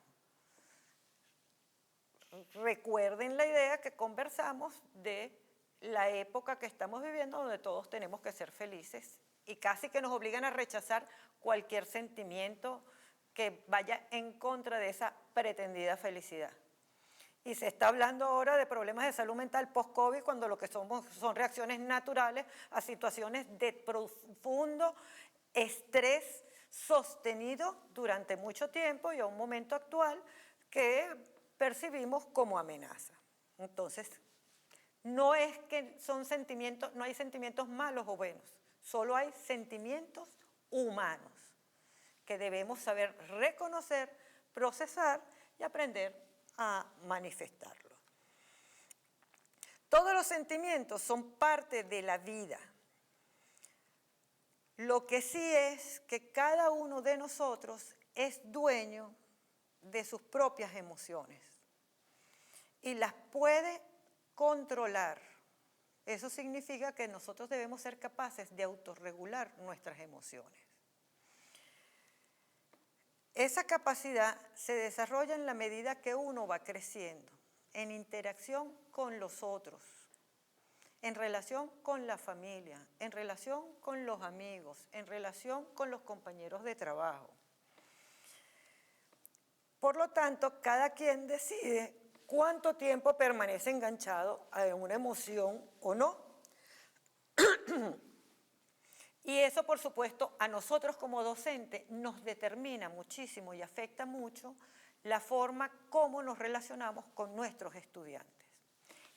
Recuerden la idea que conversamos de la época que estamos viviendo donde todos tenemos que ser felices y casi que nos obligan a rechazar cualquier sentimiento que vaya en contra de esa pretendida felicidad. Y se está hablando ahora de problemas de salud mental post-COVID cuando lo que somos son reacciones naturales a situaciones de profundo estrés sostenido durante mucho tiempo y a un momento actual que percibimos como amenaza. Entonces, no es que son sentimientos, no hay sentimientos malos o buenos, solo hay sentimientos humanos que debemos saber reconocer, procesar y aprender a manifestarlo. Todos los sentimientos son parte de la vida. Lo que sí es que cada uno de nosotros es dueño de sus propias emociones y las puede controlar. Eso significa que nosotros debemos ser capaces de autorregular nuestras emociones. Esa capacidad se desarrolla en la medida que uno va creciendo, en interacción con los otros, en relación con la familia, en relación con los amigos, en relación con los compañeros de trabajo. Por lo tanto, cada quien decide cuánto tiempo permanece enganchado a una emoción o no. Y eso, por supuesto, a nosotros como docentes nos determina muchísimo y afecta mucho la forma como nos relacionamos con nuestros estudiantes.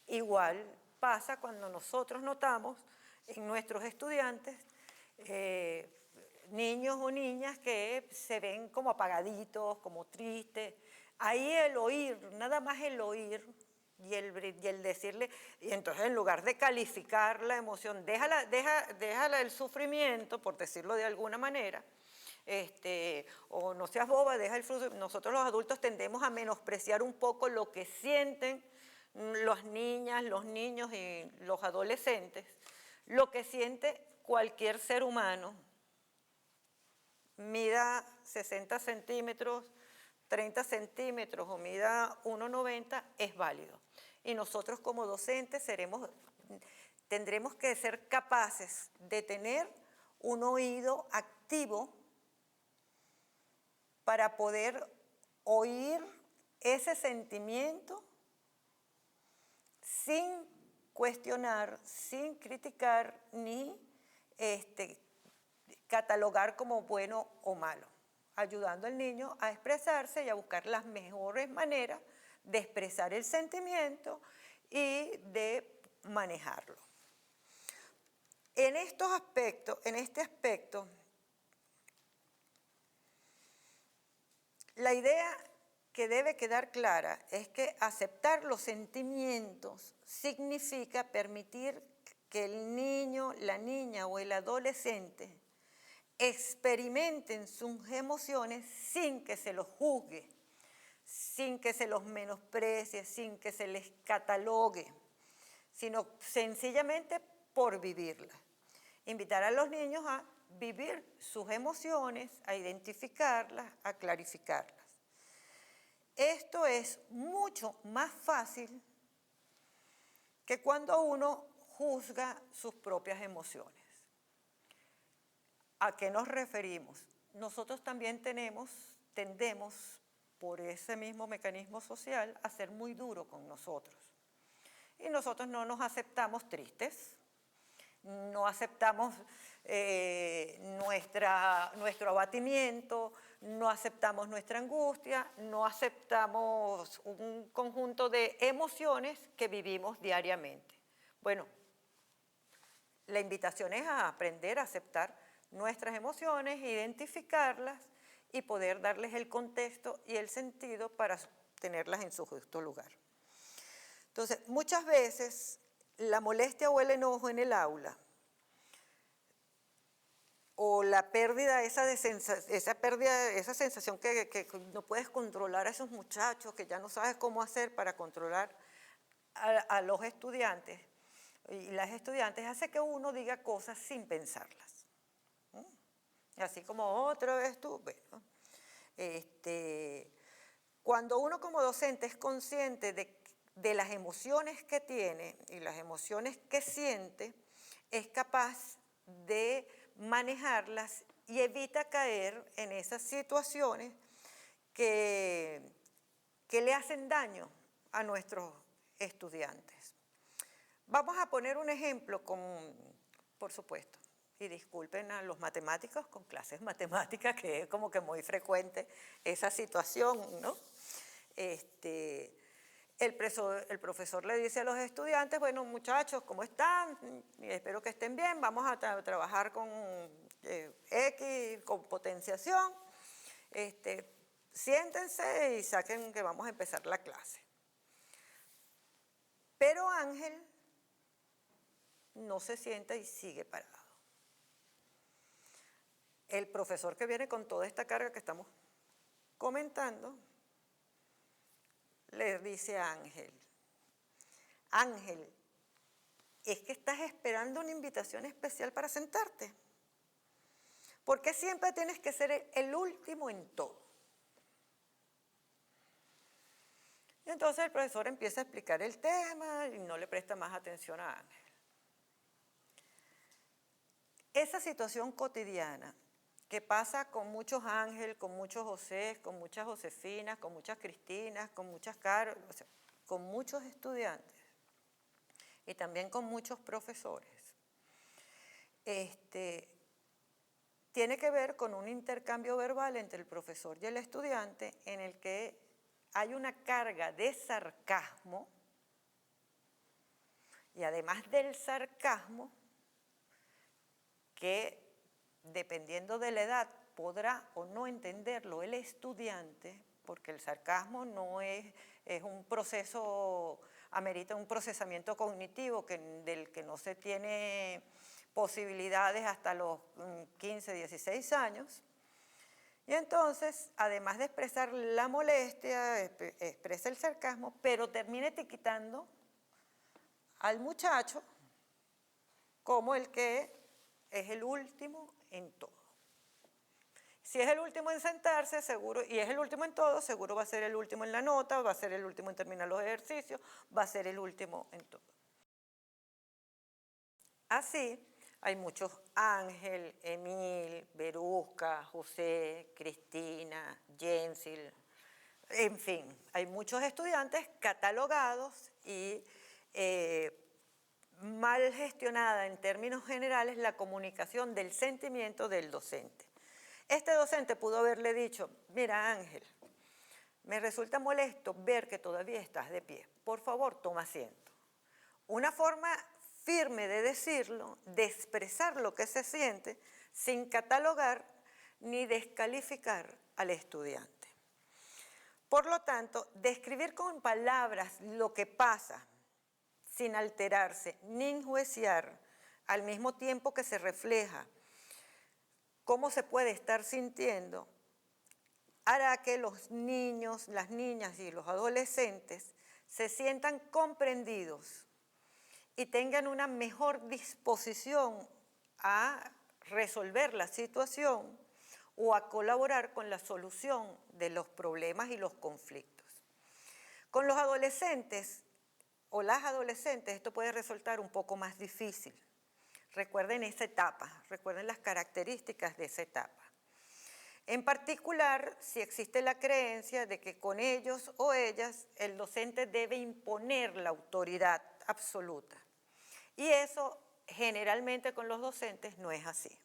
Igual pasa cuando nosotros notamos en nuestros estudiantes niños o niñas que se ven como apagaditos, como tristes. Ahí el oír, nada más el oír y el decirle, y entonces en lugar de calificar la emoción, déjala el sufrimiento, por decirlo de alguna manera, o no seas boba, deja el sufrimiento. Nosotros los adultos tendemos a menospreciar un poco lo que sienten las niñas, los niños y los adolescentes, lo que siente cualquier ser humano, mida 60 centímetros, 30 centímetros o mida 1,90, es válido. Y nosotros como docentes tendremos que ser capaces de tener un oído activo para poder oír ese sentimiento sin cuestionar, sin criticar ni catalogar como bueno o malo, ayudando al niño a expresarse y a buscar las mejores maneras de expresar el sentimiento y de manejarlo. En este aspecto, la idea que debe quedar clara es que aceptar los sentimientos significa permitir que el niño, la niña o el adolescente experimenten sus emociones sin que se los juzgue, sin que se los menosprecie, sin que se les catalogue, sino sencillamente por vivirlas. Invitar a los niños a vivir sus emociones, a identificarlas, a clarificarlas. Esto es mucho más fácil que cuando uno juzga sus propias emociones. ¿A qué nos referimos? Nosotros también tendemos, por ese mismo mecanismo social, a ser muy duros con nosotros. Y nosotros no nos aceptamos tristes, no aceptamos nuestro abatimiento, no aceptamos nuestra angustia, no aceptamos un conjunto de emociones que vivimos diariamente. Bueno, la invitación es a aprender a aceptar nuestras emociones, identificarlas y poder darles el contexto y el sentido para tenerlas en su justo lugar. Entonces, muchas veces la molestia o el enojo en el aula o la pérdida, esa sensación que no puedes controlar a esos muchachos, que ya no sabes cómo hacer para controlar a los estudiantes y las estudiantes, hace que uno diga cosas sin pensarlas. Así como otra vez tú, bueno, cuando uno como docente es consciente de las emociones que tiene y las emociones que siente, es capaz de manejarlas y evita caer en esas situaciones que le hacen daño a nuestros estudiantes. Vamos a poner un ejemplo por supuesto, y disculpen a los matemáticos con clases matemáticas, que es como que muy frecuente esa situación, ¿no? El profesor le dice a los estudiantes, bueno, muchachos, ¿cómo están? Espero que estén bien, vamos a trabajar con X, con potenciación. Siéntense y saquen que vamos a empezar la clase. Pero Ángel no se sienta y sigue parado. El profesor que viene con toda esta carga que estamos comentando, le dice a Ángel, Ángel, es que estás esperando una invitación especial para sentarte. ¿Por qué siempre tienes que ser el último en todo? Y entonces el profesor empieza a explicar el tema y no le presta más atención a Ángel. Esa situación cotidiana que pasa con muchos Ángeles, con muchos José, con muchas Josefinas, con muchas Cristinas, con muchas Carol, o sea, con muchos estudiantes y también con muchos profesores, tiene que ver con un intercambio verbal entre el profesor y el estudiante en el que hay una carga de sarcasmo y además del sarcasmo que dependiendo de la edad podrá o no entenderlo el estudiante, porque el sarcasmo no es un proceso, amerita un procesamiento cognitivo del que no se tiene posibilidades hasta los 15, 16 años. Y entonces, además de expresar la molestia, expresa el sarcasmo, pero termina etiquetando al muchacho como el que es el último en todo. Si es el último en sentarse, seguro, y es el último en todo, seguro va a ser el último en la nota, va a ser el último en terminar los ejercicios, va a ser el último en todo. Así, hay muchos Ángel, Emil, Berusca, José, Cristina, Jensil, en fin, hay muchos estudiantes catalogados y mal gestionada en términos generales la comunicación del sentimiento del docente. Este docente pudo haberle dicho, mira Ángel, me resulta molesto ver que todavía estás de pie, por favor toma asiento. Una forma firme de decirlo, de expresar lo que se siente, sin catalogar ni descalificar al estudiante. Por lo tanto, describir con palabras lo que pasa, sin alterarse ni enjuiciar, al mismo tiempo que se refleja cómo se puede estar sintiendo, hará que los niños, las niñas y los adolescentes se sientan comprendidos y tengan una mejor disposición a resolver la situación o a colaborar con la solución de los problemas y los conflictos. Con los adolescentes o las adolescentes esto puede resultar un poco más difícil. Recuerden esa etapa, recuerden las características de esa etapa. En particular, si existe la creencia de que con ellos o ellas el docente debe imponer la autoridad absoluta. Y eso generalmente con los docentes no es así.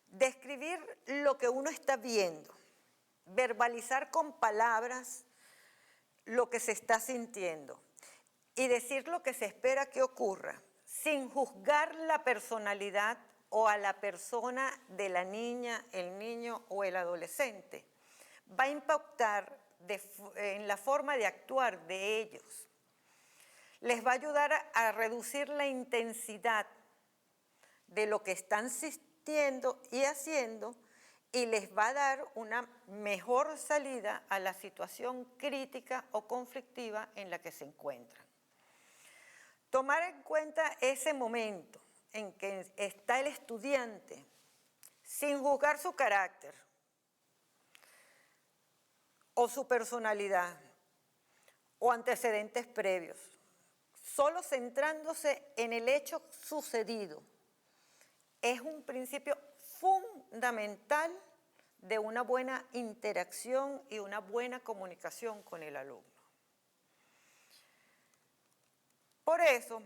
Describir lo que uno está viendo, verbalizar con palabras lo que se está sintiendo y decir lo que se espera que ocurra, sin juzgar la personalidad o a la persona de la niña, el niño o el adolescente, va a impactar en la forma de actuar de ellos. Les va a ayudar a reducir la intensidad de lo que están sintiendo y haciendo y les va a dar una mejor salida a la situación crítica o conflictiva en la que se encuentran. Tomar en cuenta ese momento en que está el estudiante sin juzgar su carácter o su personalidad o antecedentes previos, solo centrándose en el hecho sucedido, es un principio fundamental de una buena interacción y una buena comunicación con el alumno. Por eso,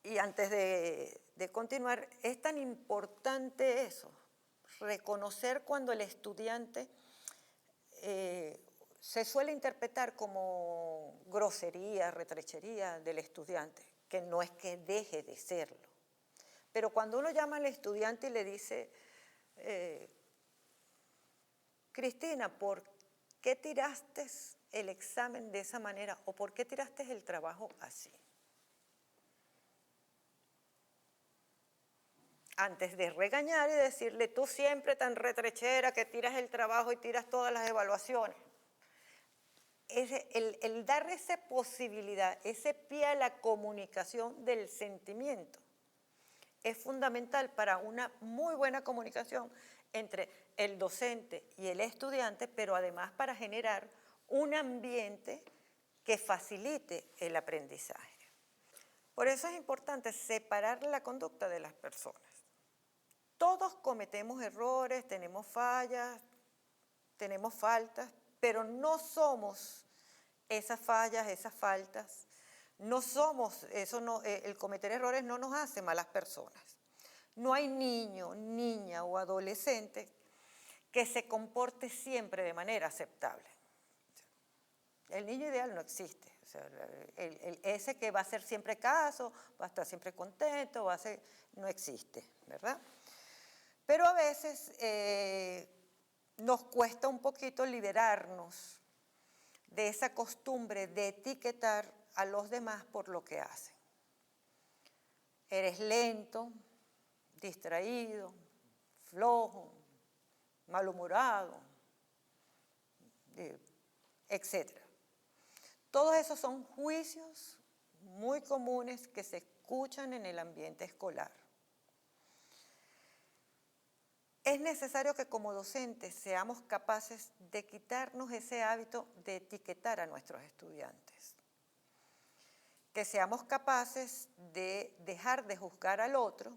y antes de continuar, es tan importante eso, reconocer cuando el estudiante se suele interpretar como grosería, retrechería del estudiante, que no es que deje de serlo. Pero cuando uno llama al estudiante y le dice, Cristina, ¿por qué tiraste el examen de esa manera? ¿O por qué tiraste el trabajo así? Antes de regañar y decirle, tú siempre tan retrechera que tiras el trabajo y tiras todas las evaluaciones. El darle esa posibilidad, ese pie a la comunicación del sentimiento, es fundamental para una muy buena comunicación entre el docente y el estudiante, pero además para generar un ambiente que facilite el aprendizaje. Por eso es importante separar la conducta de las personas. Todos cometemos errores, tenemos fallas, tenemos faltas, pero no somos esas fallas, esas faltas. No somos, el cometer errores no nos hace malas personas. No hay niño, niña o adolescente que se comporte siempre de manera aceptable. El niño ideal no existe. O sea, ese que va a hacer siempre caso, va a estar siempre contento, no existe, ¿verdad? Pero a veces nos cuesta un poquito liberarnos de esa costumbre de etiquetar a los demás por lo que hacen. Eres lento, distraído, flojo, malhumorado, etc. Todos esos son juicios muy comunes que se escuchan en el ambiente escolar. Es necesario que como docentes seamos capaces de quitarnos ese hábito de etiquetar a nuestros estudiantes. Que seamos capaces de dejar de juzgar al otro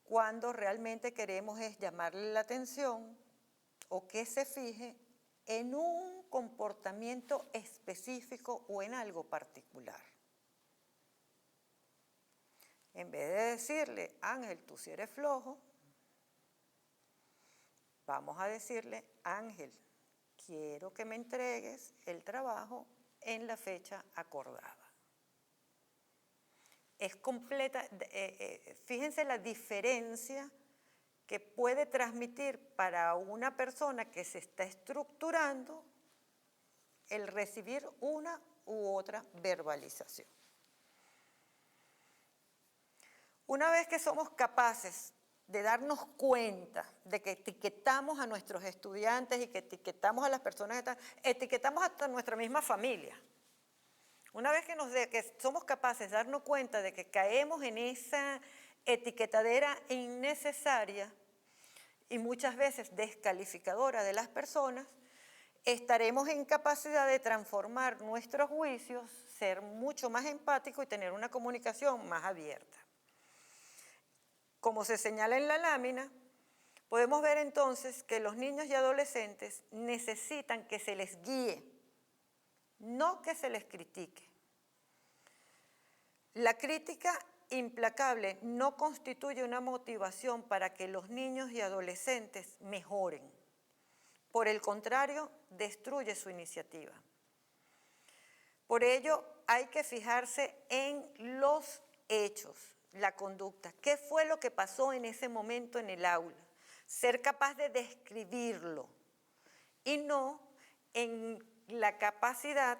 cuando realmente queremos es llamarle la atención o que se fije en un comportamiento específico o en algo particular. En vez de decirle, Ángel, tú sí eres flojo, vamos a decirle, Ángel, quiero que me entregues el trabajo en la fecha acordada. Es completa, fíjense la diferencia que puede transmitir para una persona que se está estructurando el recibir una u otra verbalización. Una vez que somos capaces de darnos cuenta de que etiquetamos a nuestros estudiantes y que etiquetamos a las personas, etiquetamos hasta nuestra misma familia. Una vez que somos capaces de darnos cuenta de que caemos en esa etiquetadera innecesaria y muchas veces descalificadora de las personas, estaremos en capacidad de transformar nuestros juicios, ser mucho más empáticos y tener una comunicación más abierta. Como se señala en la lámina, podemos ver entonces que los niños y adolescentes necesitan que se les guíe, no que se les critique. La crítica implacable no constituye una motivación para que los niños y adolescentes mejoren. Por el contrario, destruye su iniciativa. Por ello, hay que fijarse en los hechos, la conducta. ¿Qué fue lo que pasó en ese momento en el aula? Ser capaz de describirlo y no en la capacidad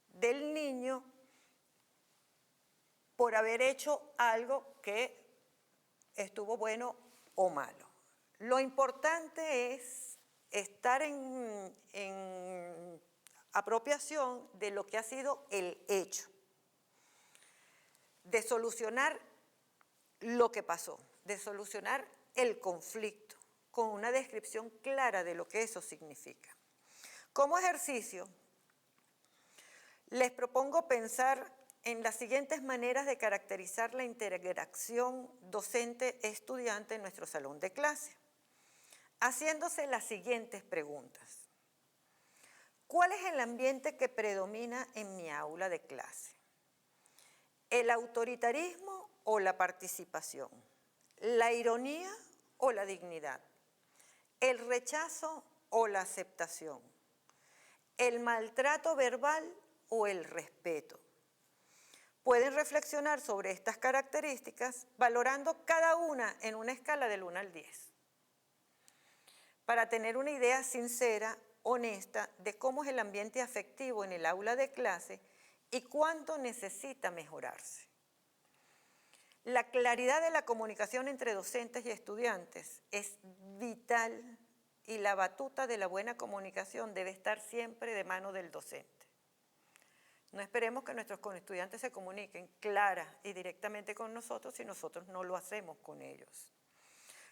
del niño por haber hecho algo que estuvo bueno o malo. Lo importante es estar en apropiación de lo que ha sido el hecho, de solucionar lo que pasó, de solucionar el conflicto, con una descripción clara de lo que eso significa. Como ejercicio, les propongo pensar en las siguientes maneras de caracterizar la interacción docente-estudiante en nuestro salón de clase, haciéndose las siguientes preguntas. ¿Cuál es el ambiente que predomina en mi aula de clase? ¿El autoritarismo o la participación? ¿La ironía o la dignidad? ¿El rechazo o la aceptación? ¿El maltrato verbal o el respeto? Pueden reflexionar sobre estas características valorando cada una en una escala del 1 al 10, para tener una idea sincera, honesta, de cómo es el ambiente afectivo en el aula de clase y cuánto necesita mejorarse. La claridad de la comunicación entre docentes y estudiantes es vital y la batuta de la buena comunicación debe estar siempre de mano del docente. No esperemos que nuestros estudiantes se comuniquen clara y directamente con nosotros si nosotros no lo hacemos con ellos.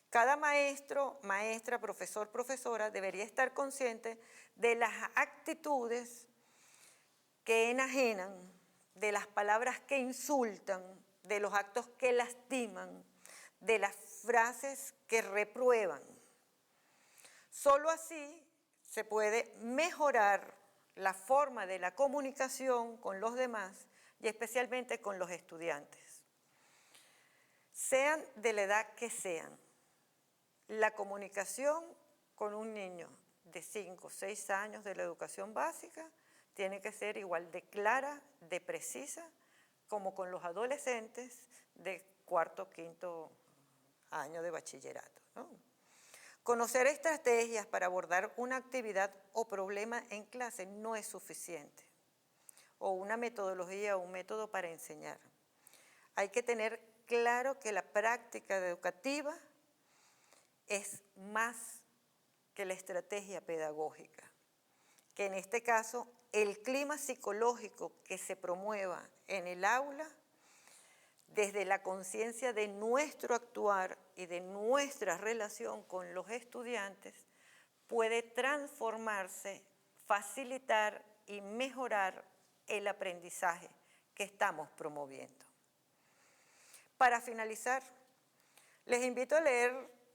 Cada maestro, maestra, profesor, profesora debería estar consciente de las actitudes que enajenan, de las palabras que insultan, de los actos que lastiman, de las frases que reprueban. Solo así se puede mejorar la forma de la comunicación con los demás y especialmente con los estudiantes. Sean de la edad que sean, la comunicación con un niño de 5 o 6 años de la educación básica tiene que ser igual de clara, de precisa, como con los adolescentes de 4º o 5º año de bachillerato, ¿no? Conocer estrategias para abordar una actividad o problema en clase no es suficiente, o una metodología o un método para enseñar. Hay que tener claro que la práctica educativa es más que la estrategia pedagógica, que en este caso el clima psicológico que se promueva en el aula desde la conciencia de nuestro actuar y de nuestra relación con los estudiantes puede transformarse, facilitar y mejorar el aprendizaje que estamos promoviendo. Para finalizar, les invito a leer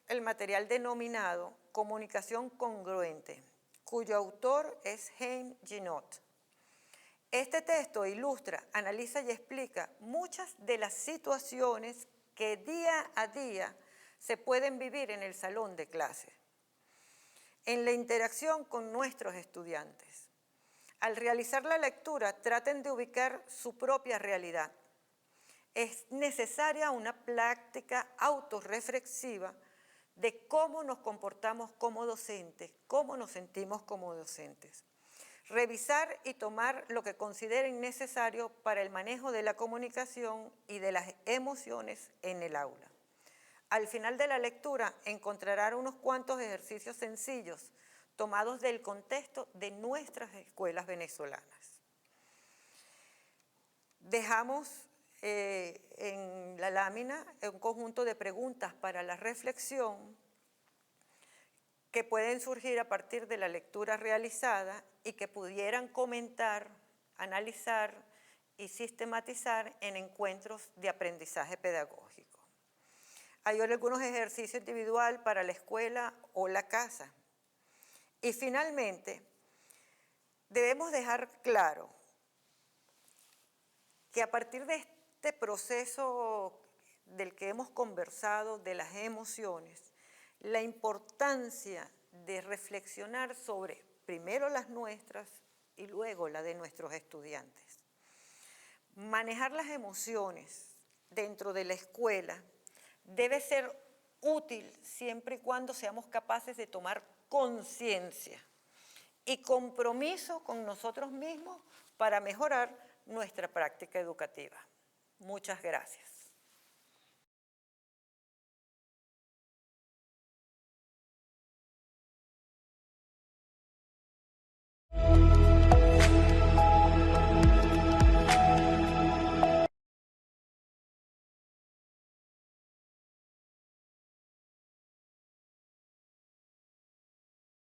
el material denominado Comunicación Congruente, cuyo autor es Hein Ginot. Este texto ilustra, analiza y explica muchas de las situaciones que día a día se pueden vivir en el salón de clase, en la interacción con nuestros estudiantes. Al realizar la lectura, traten de ubicar su propia realidad. Es necesaria una práctica autorreflexiva de cómo nos comportamos como docentes, cómo nos sentimos como docentes. Revisar y tomar lo que consideren necesario para el manejo de la comunicación y de las emociones en el aula. Al final de la lectura encontrarán unos cuantos ejercicios sencillos tomados del contexto de nuestras escuelas venezolanas. Dejamos en la lámina un conjunto de preguntas para la reflexión que pueden surgir a partir de la lectura realizada y que pudieran comentar, analizar y sistematizar en encuentros de aprendizaje pedagógico. Hay algunos ejercicios individuales para la escuela o la casa. Y finalmente, debemos dejar claro que a partir de este proceso del que hemos conversado, de las emociones, la importancia de reflexionar sobre primero las nuestras y luego la de nuestros estudiantes. Manejar las emociones dentro de la escuela debe ser útil siempre y cuando seamos capaces de tomar conciencia y compromiso con nosotros mismos para mejorar nuestra práctica educativa. Muchas gracias.